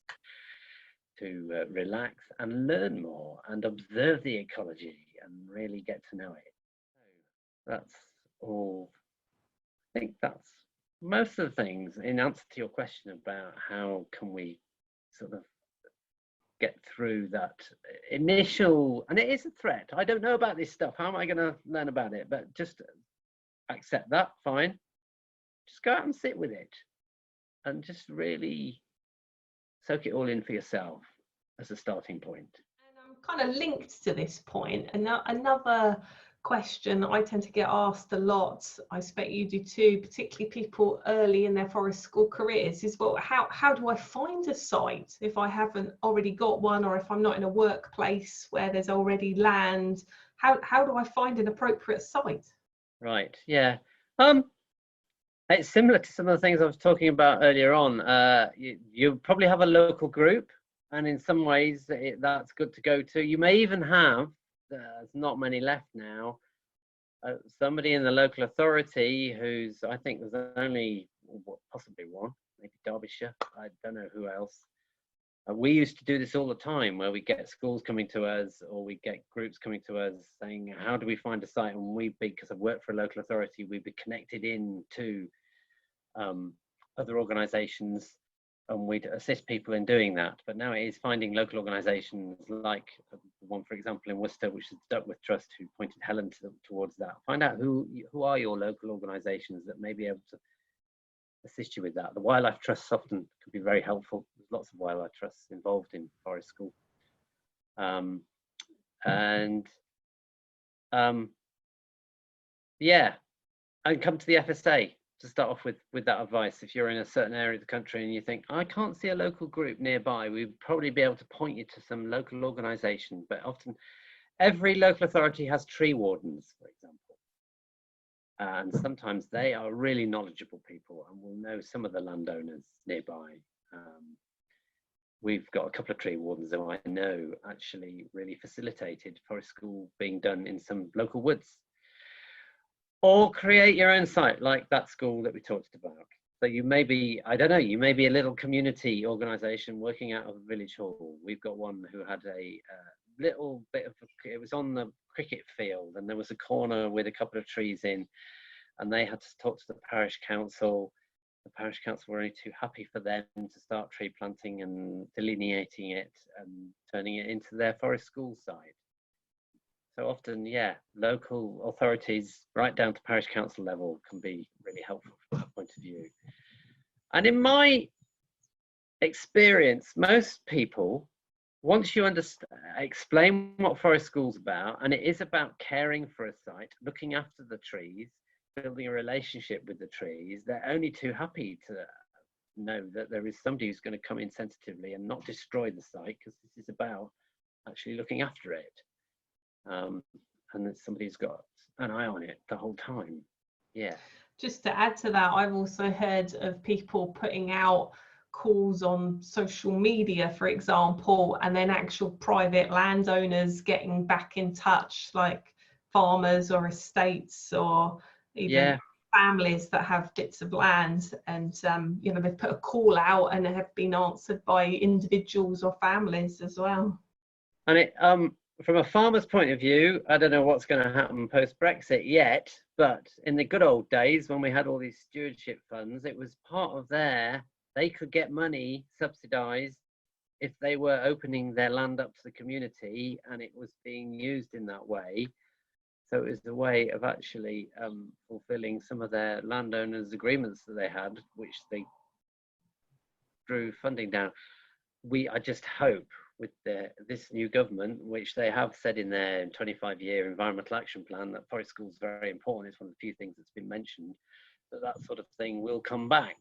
to relax and learn more and observe the ecology and really get to know it. So that's all. I think that's most of the things, in answer to your question about how can we sort of get through that initial, and it is a threat. I don't know about this stuff. How am I going to learn about it? But just accept that, fine. Just go out and sit with it and just really soak it all in for yourself as a starting point. And I'm kind of linked to this point. And another question I tend to get asked a lot, I expect you do too, particularly people early in their forest school careers, is, well, how do I find a site if I haven't already got one, or if I'm not in a workplace where there's already land? How do I find an appropriate site? Right, yeah. It's similar to some of the things I was talking about earlier on. You probably have a local group, and in some ways that's good to go to. You may even have, there's not many left now, somebody in the local authority who's, I think there's only possibly one, maybe Derbyshire, I don't know who else. We used to do this all the time, where we get schools coming to us, or we get groups coming to us saying, how do we find a site? And because I've worked for a local authority, we'd be connected in to other organisations, and we'd assist people in doing that. But now it is finding local organisations like the one, for example, in Worcester, which is Duckworth Trust, who pointed Helen towards that. Find out who are your local organisations that may be able to assist you with that. The wildlife trusts often could be very helpful. There's lots of wildlife trusts involved in forest school. Yeah, and come to the FSA to start off with that advice. If you're in a certain area of the country and you think, I can't see a local group nearby, we'd probably be able to point you to some local organisation. But often every local authority has tree wardens, for example. And sometimes they are really knowledgeable people and will know some of the landowners nearby. We've got a couple of tree wardens who I know actually really facilitated forest school being done in some local woods. Or create your own site, like that school that we talked about. So you may be, I don't know, you may be a little community organisation working out of a village hall. We've got one who had a little bit of, it was on the cricket field, and there was a corner with a couple of trees in, and they had to talk to the parish council. The parish council were only too happy for them to start tree planting and delineating it and turning it into their forest school site. So often, yeah, local authorities right down to parish council level can be really helpful from that point of view. And in my experience, most people, once you explain what forest school's about, and it is about caring for a site, looking after the trees, building a relationship with the trees, they're only too happy to know that there is somebody who's going to come in sensitively and not destroy the site, because this is about actually looking after it. And that somebody's got an eye on it the whole time. Yeah. Just to add to that, I've also heard of people putting out calls on social media, for example, and then actual private landowners getting back in touch, like farmers or estates or even families that have bits of land, and you know, they've put a call out and have been answered by individuals or families as well. And it from a farmer's point of view, I don't know what's going to happen post-Brexit yet, but in the good old days when we had all these stewardship funds, it was part of they could get money subsidised if they were opening their land up to the community, and it was being used in that way. So it was a way of actually fulfilling some of their landowners' agreements that they had, which they drew funding down. I just hope with this new government, which they have said in their 25-year environmental action plan, that forest school is very important. It's one of the few things that's been mentioned, that sort of thing will come back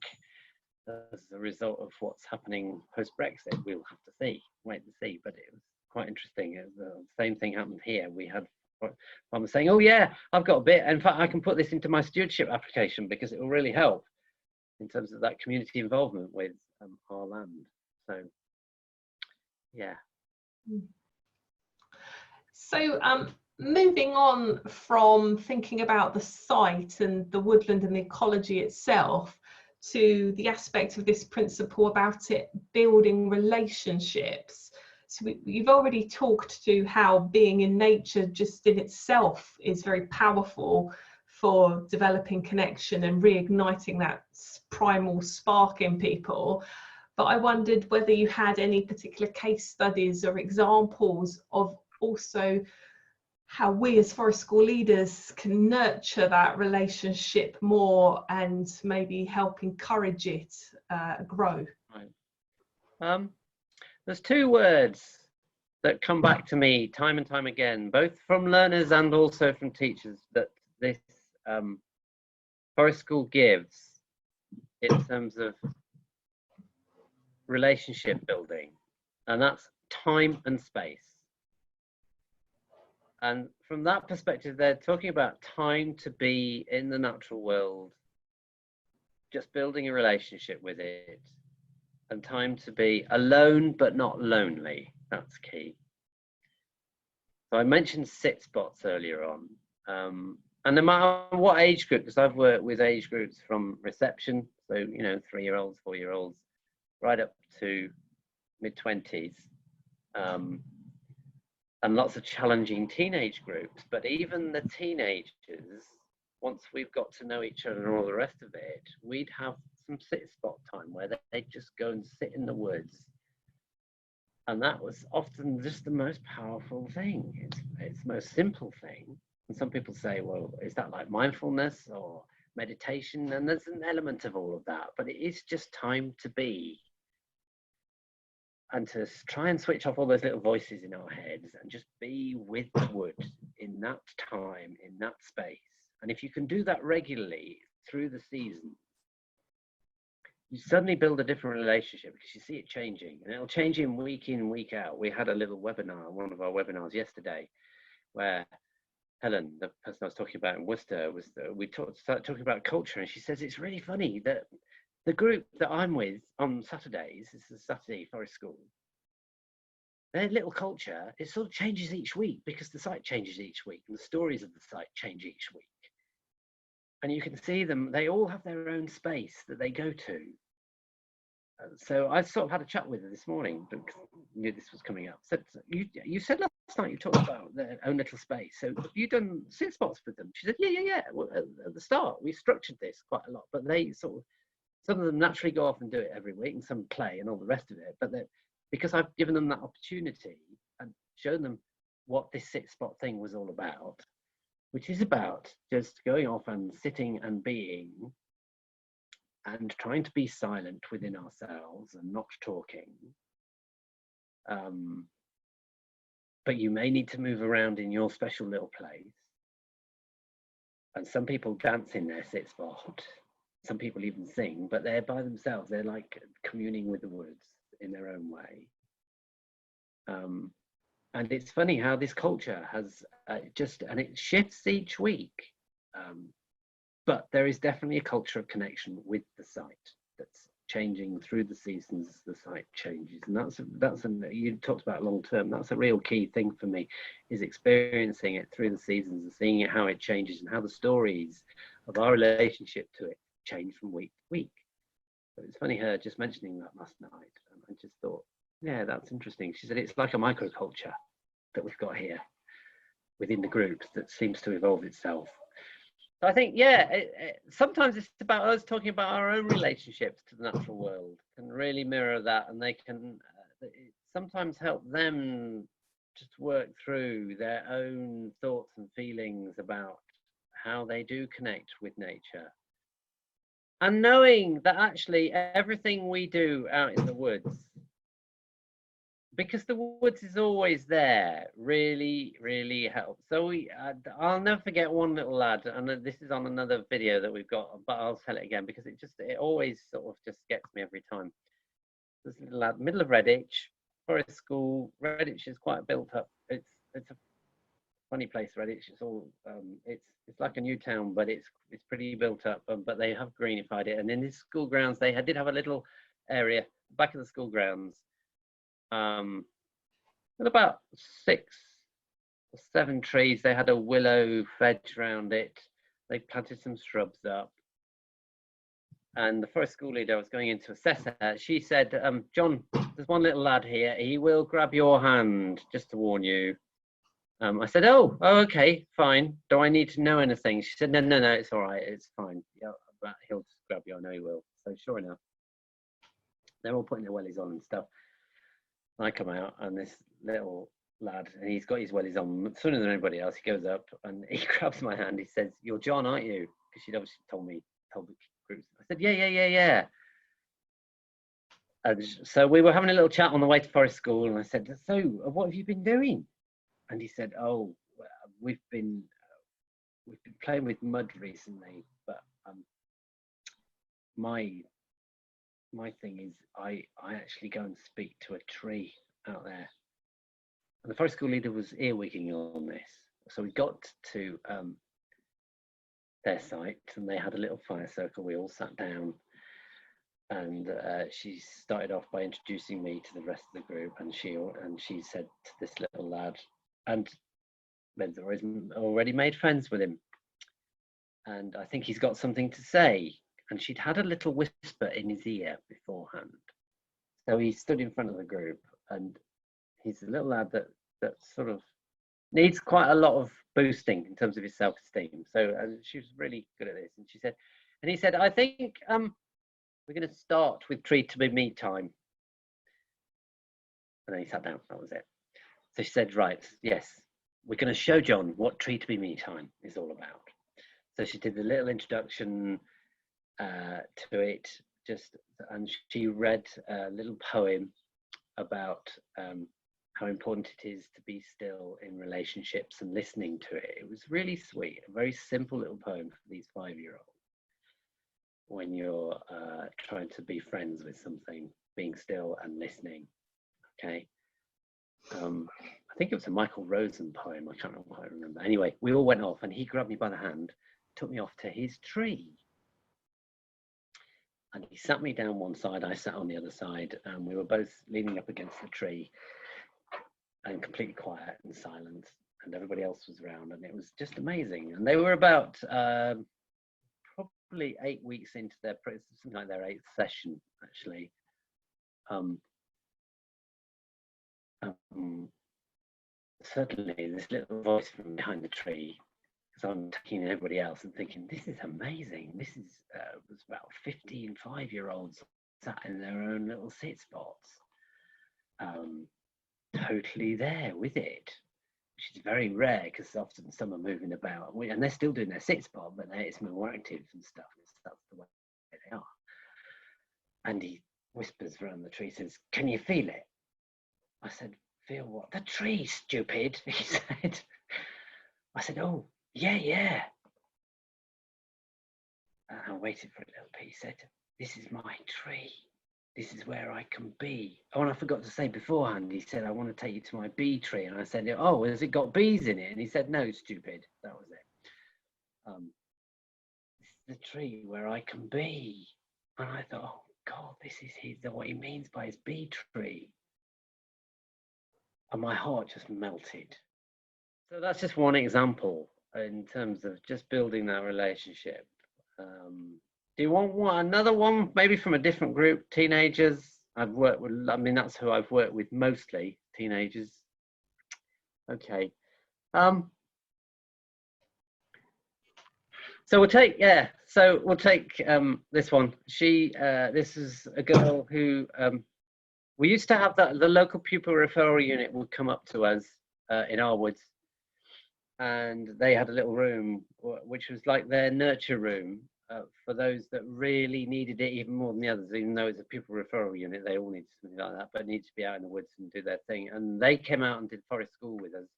as a result of what's happening post-Brexit. We'll have to wait and see, but it was quite interesting. The same thing happened here. We had farmers saying, oh yeah, I've got a bit. In fact, I can put this into my stewardship application because it will really help in terms of that community involvement with our land. So yeah. So moving on from thinking about the site and the woodland and the ecology itself to the aspect of this principle about it building relationships. So you've already talked to how being in nature just in itself is very powerful for developing connection and reigniting that primal spark in people. But I wondered whether you had any particular case studies or examples of also how we as forest school leaders can nurture that relationship more and maybe help encourage it grow. Right. There's two words that come back to me time and time again, both from learners and also from teachers, that this forest school gives in terms of relationship building, and that's time and space. And from that perspective, they're talking about time to be in the natural world, just building a relationship with it, and time to be alone but not lonely. That's key. So I mentioned sit spots earlier on, and no matter what age group, because I've worked with age groups from reception, so 3-year-olds, 4-year-olds, right up to mid-20s, and lots of challenging teenage groups. But even the teenagers, once we've got to know each other and all the rest of it, we'd have some sit spot time where they'd just go and sit in the woods. And that was often just the most powerful thing. It's the most simple thing. And some people say, well, is that like mindfulness or meditation? And there's an element of all of that, but it is just time to be. And to try and switch off all those little voices in our heads and just be with the wood in that time, in that space. And if you can do that regularly through the season, you suddenly build a different relationship because you see it changing, and it'll change in, week out. We had a little webinar, one of our webinars yesterday, where Helen, the person I was talking about in Worcester, we started talking about culture, and she says it's really funny that the group that I'm with on Saturdays, this is Saturday Forest School, their little culture, it sort of changes each week because the site changes each week and the stories of the site change each week. And you can see them, they all have their own space that they go to. So I sort of had a chat with her this morning because I knew this was coming up. So you said last night you talked about their own little space. So have you done sit spots with them? She said, yeah. Well, at the start, we structured this quite a lot, but they sort of, some of them naturally go off and do it every week, and some play and all the rest of it. But because I've given them that opportunity and shown them what this sit spot thing was all about, which is about just going off and sitting and being and trying to be silent within ourselves and not talking. But you may need to move around in your special little place. And some people dance in their sit spot. Some people even sing, but they're by themselves. They're like communing with the woods in their own way. And it's funny how this culture has and it shifts each week. But there is definitely a culture of connection with the site that's changing through the seasons as the site changes. And you talked about long term. That's a real key thing for me, is experiencing it through the seasons and seeing it, how it changes and how the stories of our relationship to it change from week to week. So it's funny her just mentioning that last night, and I just thought, yeah, that's interesting. She said it's like a microculture that we've got here within the group that seems to evolve itself. So I think, yeah, sometimes it's about us talking about our own relationships to the natural world and really mirror that, and they can sometimes help them just work through their own thoughts and feelings about how they do connect with nature. And knowing that actually everything we do out in the woods, because the woods is always there, really, really helps. So I'll never forget one little lad, and this is on another video that we've got, but I'll tell it again because it always sort of just gets me every time. This little lad, middle of Redditch, Forest School. Redditch is quite built up. It's a funny place, Redditch. It's all it's like a new town, but it's pretty built up. But they have greenified it, and in his school grounds, they did have a little area back of the school grounds. With about 6 or 7 trees. They had a willow hedge around it. They planted some shrubs up. And the forest school leader, I was going in to assess her. She said, John, there's one little lad here. He will grab your hand, just to warn you. I said, oh, okay, fine. Do I need to know anything? She said, no, it's all right. It's fine. Yeah, but he'll just grab you. I know he will. So sure enough, they're all putting their wellies on and stuff. I come out, and this little lad, and he's got his wellies on. Sooner than anybody else, he goes up and he grabs my hand. He says, "You're John, aren't you?" Because she'd obviously told the group. I said, yeah. And so we were having a little chat on the way to Forest School, and I said, "So, what have you been doing?" And he said, "Oh, well, we've been playing with mud recently, but my thing is I actually go and speak to a tree out there." And the Forest School leader was earwigging on this. So we got to their site, and they had a little fire circle. We all sat down, and she started off by introducing me to the rest of the group, and she said to this little lad, and Ben's already made friends with him, and I think he's got something to say. And she'd had a little whisper in his ear beforehand. So he stood in front of the group, and he's a little lad that sort of needs quite a lot of boosting in terms of his self-esteem. So she was really good at this. And he said, I think we're going to start with treat to be me time. And then he sat down. That was it. So she said, right, yes, we're going to show John what treat to be me time is all about. So she did the little introduction to it, and she read a little poem about how important it is to be still in relationships and listening to it. It was really sweet, a very simple little poem for these 5-year-olds. When you're trying to be friends with something, being still and listening. Okay. I think it was a Michael Rosen poem. I can't quite remember. Anyway, we all went off, and he grabbed me by the hand, took me off to his tree. And he sat me down one side, I sat on the other side, and we were both leaning up against the tree and completely quiet and silent, and everybody else was around, and it was just amazing. And they were about probably 8 weeks into something like their 8th session, actually. Certainly this little voice from behind the tree, because I'm talking to everybody else and thinking, this is amazing. This was about 15 5-year-olds sat in their own little sit spots, totally there with it, which is very rare, because often some are moving about, and they're still doing their sit spot, but it's more active and stuff. That's the way they are. And he whispers around the tree, says, "Can you feel it?" I said, "Feel what?" "The tree, stupid," he said. I said, "Oh, yeah. And I waited for a little bit. He said, "This is my tree. This is where I can be." Oh, and I forgot to say beforehand, he said, "I want to take you to my bee tree." And I said, "Oh, has it got bees in it?" And he said, "No, stupid." That was it. This is the tree where I can be. And I thought, oh, God, this is what he means by his bee tree. And my heart just melted. So that's just one example in terms of just building that relationship. Do you want another one, maybe from a different group? Teenagers. I've worked with, that's who I've worked with mostly, teenagers. Okay. So we'll take this one. This is a girl who we used to have the local pupil referral unit would come up to us in our woods, and they had a little room which was like their nurture room for those that really needed it even more than the others. Even though it's a pupil referral unit, they all need something like that, but need to be out in the woods and do their thing. And they came out and did Forest School with us,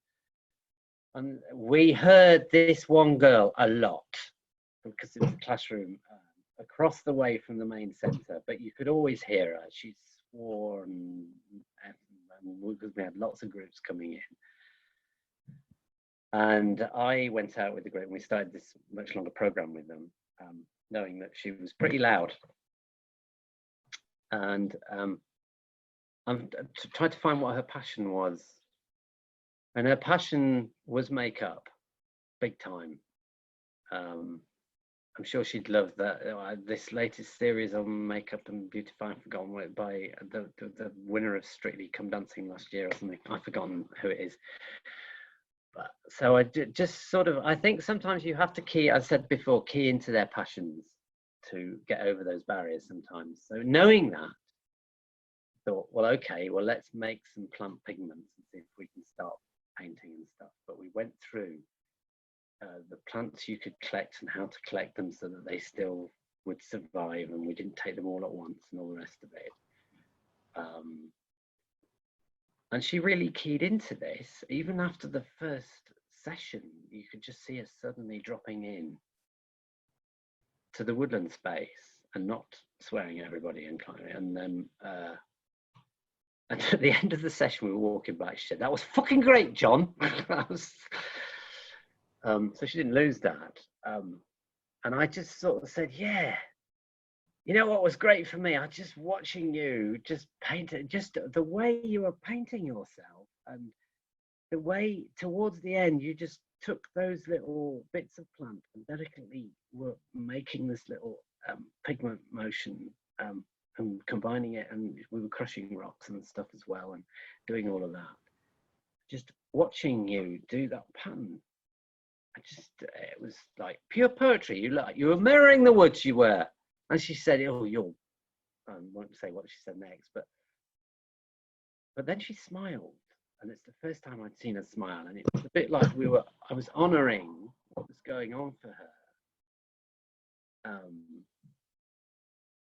and we heard this one girl a lot, because it was a classroom across the way from the main centre, but you could always hear her. She swore, and because we had lots of groups coming in. And I went out with the group, and we started this much longer program with them, knowing that she was pretty loud. And I'm trying to find what her passion was. And her passion was makeup, big time. I'm sure she'd love that. This latest series on makeup and beautifying, forgotten what, by the winner of Strictly Come Dancing last year or something. I've forgotten who it is. So I just sort of, I think sometimes you have to key, I said before, key into their passions to get over those barriers sometimes. So knowing that, I thought, well, okay, well, let's make some plant pigments and see if we can start painting and stuff. But we went through the plants you could collect and how to collect them so that they still would survive, and we didn't take them all at once and all the rest of it. And she really keyed into this. Even after the first session, you could just see her suddenly dropping in to the woodland space and not swearing at everybody and climbing. And then and at the end of the session, we were walking back. She said, "That was fucking great, John." So she didn't lose that. And I just sort of said, yeah, you know what was great for me? I just watching you just paint it, just the way you were painting yourself, and the way towards the end you just took those little bits of plant and delicately were making this little pigment motion and combining it, and we were crushing rocks and stuff as well and doing all of that. Just watching you do that pattern, it was like pure poetry. You were mirroring the woods, you were. And she said, "Oh, you'll," I won't say what she said next, but then she smiled, and it's the first time I'd seen her smile, and it was a bit like I was honouring what was going on for her,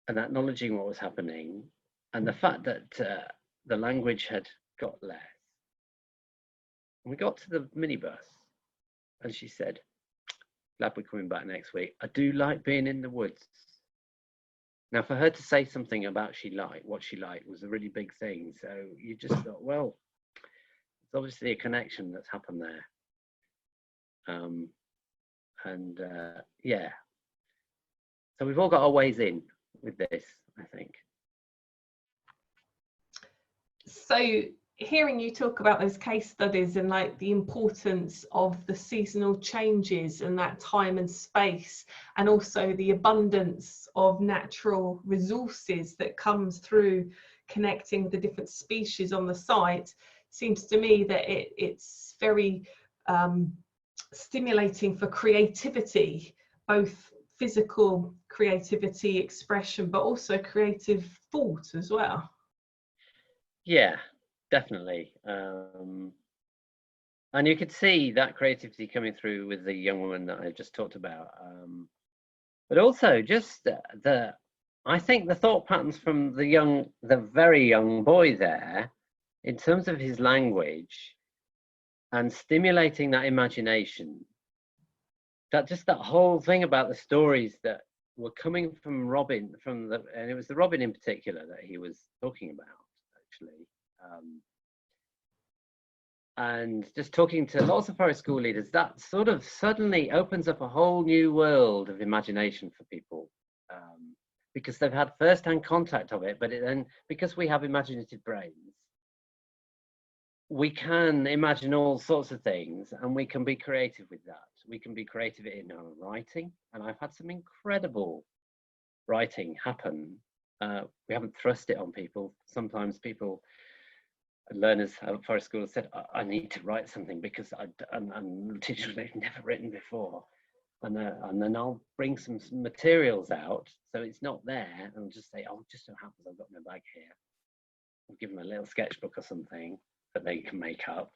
and acknowledging what was happening, and the fact that the language had got less. And we got to the minibus, and she said, "Glad we're coming back next week. I do like being in the woods." Now, for her to say something about what she liked was a really big thing. So you just thought, well, it's obviously a connection that's happened there. Yeah. So we've all got our ways in with this, I think. So hearing you talk about those case studies and like the importance of the seasonal changes and that time and space, and also the abundance of natural resources that comes through connecting with the different species on the site, seems to me that it's very stimulating for creativity, both physical creativity, expression, but also creative thought as well. Yeah, definitely. And you could see that creativity coming through with the young woman that I just talked about. But also just I think the thought patterns from the very young boy there, in terms of his language and stimulating that imagination, that whole thing about the stories that were coming from Robin, and it was the Robin in particular that he was talking about, actually. And just talking to lots of forest school leaders, that sort of suddenly opens up a whole new world of imagination for people, because they've had first-hand contact of it. But then, because we have imaginative brains, we can imagine all sorts of things, and we can be creative with that. We can be creative in our writing, and I've had some incredible writing happen. We haven't thrust it on people. Sometimes people, learners at forest school, said, I need to write something because and teachers have never written before. And then I'll bring some materials out, so it's not there, and I'll just say, "Oh, just so happens I've got my bag here." I'll give them a little sketchbook or something that they can make up,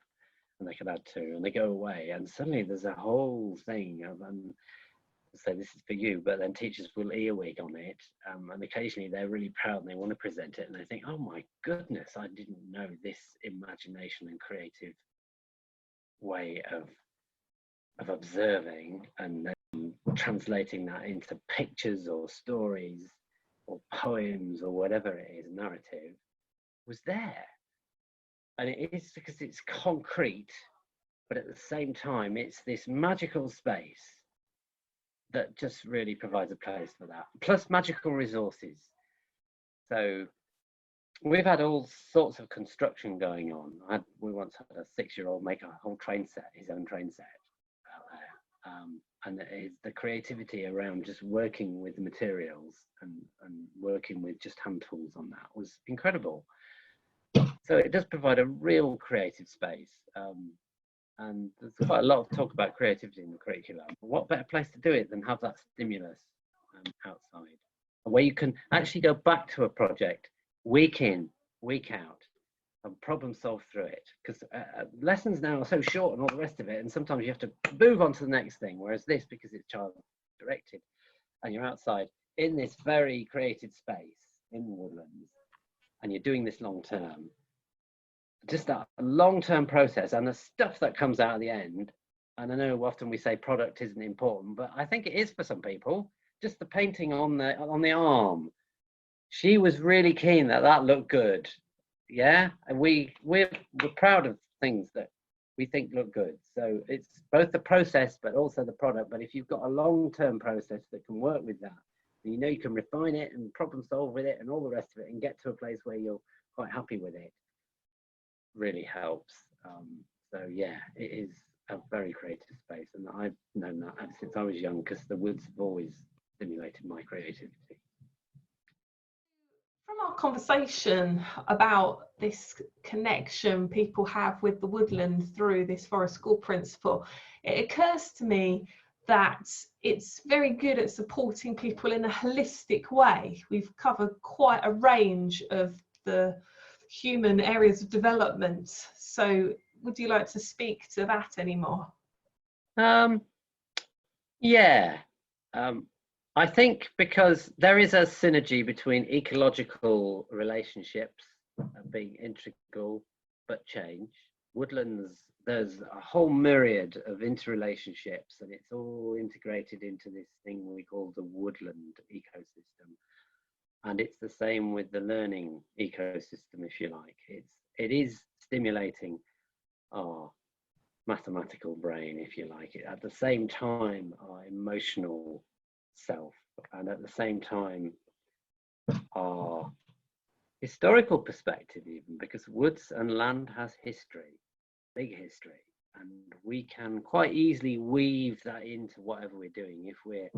and they can add to, and they go away, and suddenly there's a whole thing of, say, "This is for you," but then teachers will earwig on it, and occasionally they're really proud and they want to present it, and they think, "Oh my goodness, I didn't know this imagination and creative way of observing and then translating that into pictures or stories or poems or whatever it is, narrative, was there." And it is because it's concrete, but at the same time, it's this magical space that just really provides a place for that, plus magical resources. So we've had all sorts of construction going on. We once had a 6-year-old make a whole his own train set out there. And it is the creativity around just working with the materials and working with just hand tools on that was incredible. So it does provide a real creative space. And there's quite a lot of talk about creativity in the curriculum. What better place to do it than have that stimulus outside, where you can actually go back to a project week in, week out, and problem solve through it. Because lessons now are so short and all the rest of it, and sometimes you have to move on to the next thing. Whereas this, because it's child directed, and you're outside in this very created space in the woodlands, and you're doing this long term. Just that long-term process and the stuff that comes out at the end. And I know often we say product isn't important, but I think it is for some people. Just the painting on the arm. She was really keen that that looked good. Yeah, and we're proud of things that we think look good. So it's both the process, but also the product. But if you've got a long-term process that can work with that, you know, you can refine it and problem solve with it and all the rest of it, and get to a place where you're quite happy with it. Really helps. So yeah, it is a very creative space, and I've known that since I was young, because the woods have always stimulated my creativity. From our conversation about this connection people have with the woodland through this forest school principle, it occurs to me that it's very good at supporting people in a holistic way. We've covered quite a range of the human areas of development. So would you like to speak to that anymore? Yeah. I think because there is a synergy between ecological relationships being integral but change. Woodlands, there's a whole myriad of interrelationships, and it's all integrated into this thing we call the woodland ecosystem. And it's the same with the learning ecosystem, if you like. It is stimulating our mathematical brain, if you like, at the same time our emotional self, and at the same time our historical perspective, even, because woods and land has history, big history, and we can quite easily weave that into whatever we're doing. If we're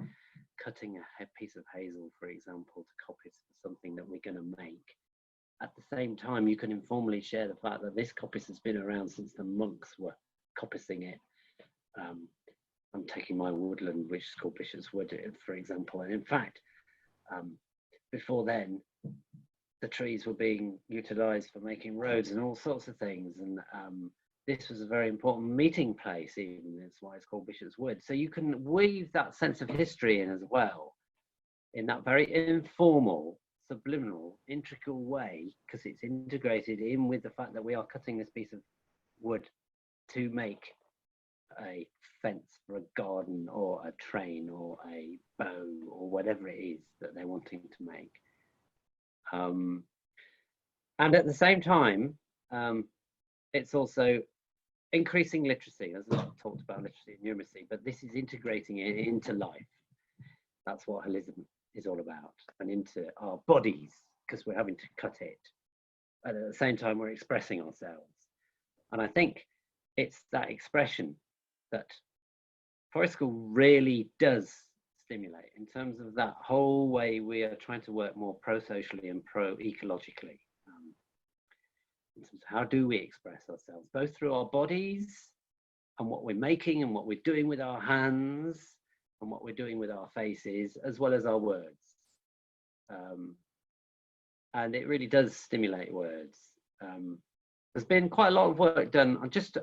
cutting a piece of hazel, for example, to coppice for something that we're going to make, at the same time you can informally share the fact that this coppice has been around since the monks were coppicing it. I'm taking my woodland, which is called Bishop's Wood, for example, and in fact before then the trees were being utilized for making roads and all sorts of things, and this was a very important meeting place, even. That's why it's called Bishop's Wood. So you can weave that sense of history in as well, in that very informal, subliminal, integral way, because it's integrated in with the fact that we are cutting this piece of wood to make a fence for a garden or a train or a bow or whatever it is that they're wanting to make. And at the same time, it's also increasing literacy. There's a lot talked about literacy and numeracy, but this is integrating it into life. That's what holism is all about, and into our bodies, because we're having to cut it. And at the same time, we're expressing ourselves. And I think it's that expression that forest school really does stimulate, in terms of that whole way we are trying to work more pro-socially and pro-ecologically. In terms of how do we express ourselves, both through our bodies and what we're making and what we're doing with our hands and what we're doing with our faces, as well as our words. And it really does stimulate words. There's been quite a lot of work done on just,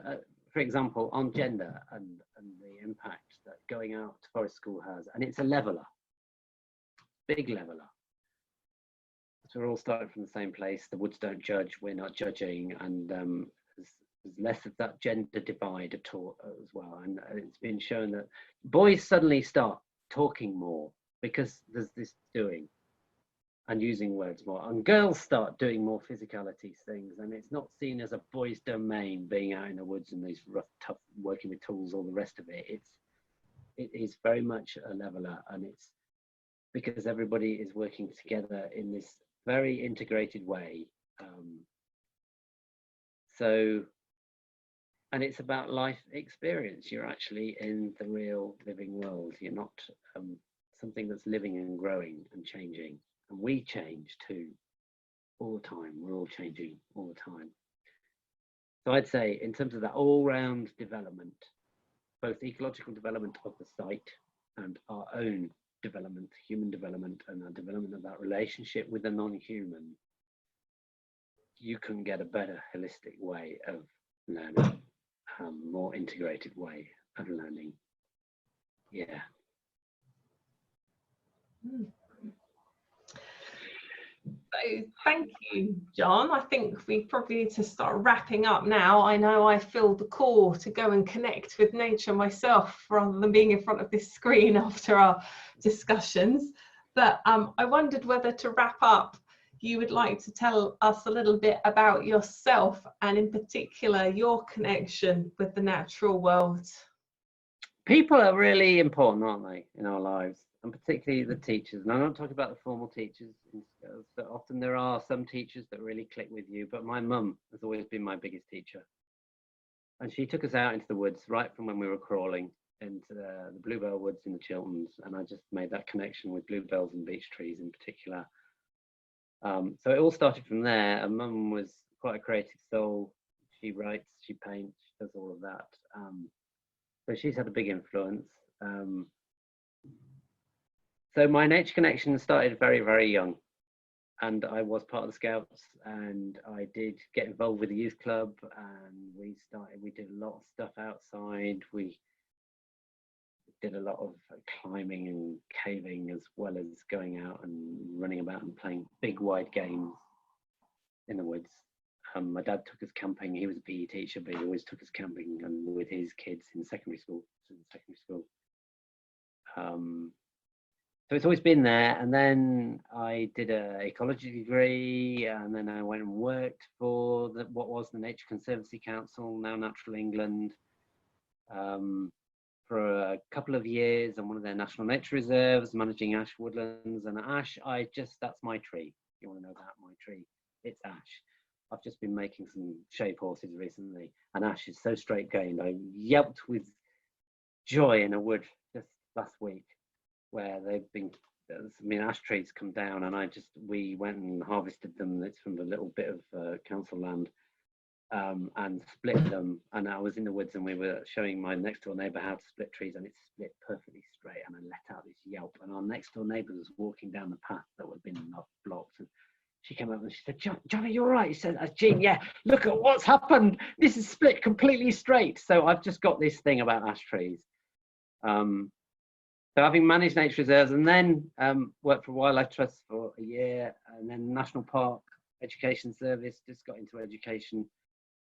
for example, on gender and the impact that going out to forest school has. And it's a leveler, big leveler. So we're all starting from the same place. The woods don't judge, we're not judging, and there's less of that gender divide at all as well. And it's been shown that boys suddenly start talking more because there's this doing and using words more, and girls start doing more physicality things, and it's not seen as a boys' domain, being out in the woods and these rough, tough, working with tools, all the rest of it. It is very much a leveler, and it's because everybody is working together in this very integrated way. And it's about life experience. You're actually in the real living world. You're not something that's living and growing and changing. And we change too, all the time. We're all changing all the time. So I'd say in terms of that all-round development, both ecological development of the site and our own development, human development, and our development of that relationship with the non-human, you can get a better holistic way of learning, more integrated way of learning. Yeah. So thank you, John. I think we probably need to start wrapping up now. I know I feel the call to go and connect with nature myself rather than being in front of this screen after our discussions. But I wondered whether to wrap up, you would like to tell us a little bit about yourself and in particular your connection with the natural world. People are really important, aren't they, in our lives, and particularly the teachers. And I'm not talking about the formal teachers. So often there are some teachers that really click with you, but my mum has always been my biggest teacher. And she took us out into the woods right from when we were crawling into the bluebell woods in the Chilterns, and I just made that connection with bluebells and beech trees in particular. So it all started from there, and Mum was quite a creative soul. She writes, she paints, she does all of that. So she's had a big influence. So my nature connection started very, very young, and I was part of the Scouts, and I did get involved with the youth club, and we did a lot of stuff outside. We did a lot of climbing and caving, as well as going out and running about and playing big wide games in the woods. My dad took us camping. He was a PE teacher, but he always took us camping and with his kids in secondary school. So it's always been there. And then I did an ecology degree, and then I went and worked for what was the Nature Conservancy Council, now Natural England, for a couple of years on one of their national nature reserves, managing ash woodlands. And ash, that's my tree. If you want to know about my tree, it's ash. I've just been making some shape horses recently, and ash is so straight gained. I yelped with joy in a wood just last week where ash trees come down, and we went and harvested them. It's from a little bit of council land, and split them. And I was in the woods, and we were showing my next door neighbour how to split trees, and it split perfectly straight. And I let out this yelp, and our next door neighbour was walking down the path that had been blocked. And she came up and she said, Johnny, you're right. He said, Jean, yeah, look at what's happened. This is split completely straight. So I've just got this thing about ash trees. So having managed nature reserves, and then worked for Wildlife Trust for a year, and then National Park Education Service, just got into education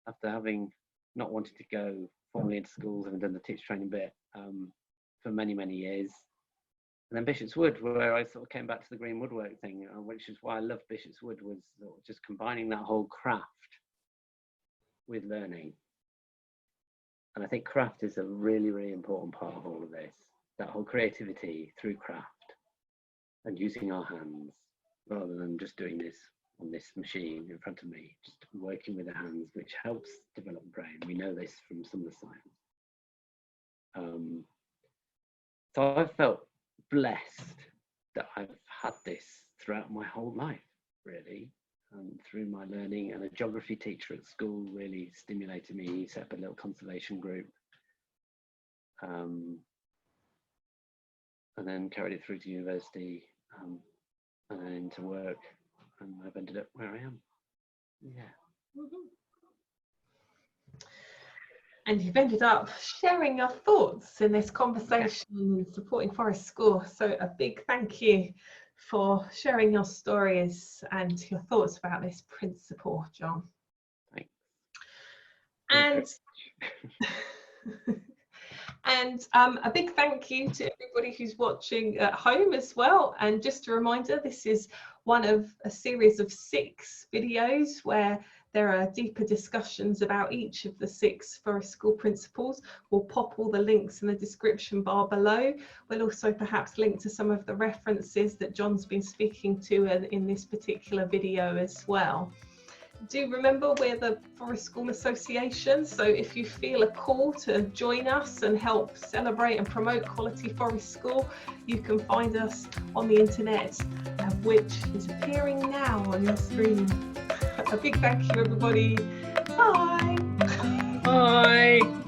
after having not wanted to go formally into schools, having done the teacher training bit for many, many years. And then Bishop's Wood, where I sort of came back to the green woodwork thing, which is why I loved Bishop's Wood, was sort of just combining that whole craft with learning. And I think craft is a really, really important part of all of this. That whole creativity through craft and using our hands rather than just doing this on this machine in front of me, just working with the hands, which helps develop the brain. We know this from some of the science. So I've felt blessed that I've had this throughout my whole life, really, through my learning. And a geography teacher at school really stimulated me. He set up a little conservation group, and then carried it through to university, and then into work, and I've ended up where I am. Yeah. Mm-hmm. And you've ended up sharing your thoughts in this conversation and supporting Forest School. So a big thank you for sharing your stories and your thoughts about this principle, John. Thanks. And a big thank you to everybody who's watching at home as well. And just a reminder, this is one of a series of 6 videos where there are deeper discussions about each of the 6 Forest School principles. We'll pop all the links in the description bar below. We'll also perhaps link to some of the references that John's been speaking to in this particular video as well. Do remember we're the Forest School Association, so if you feel a call to join us and help celebrate and promote quality Forest School, you can find us on the internet, which is appearing now on your screen. A big thank you, everybody. Bye. Bye.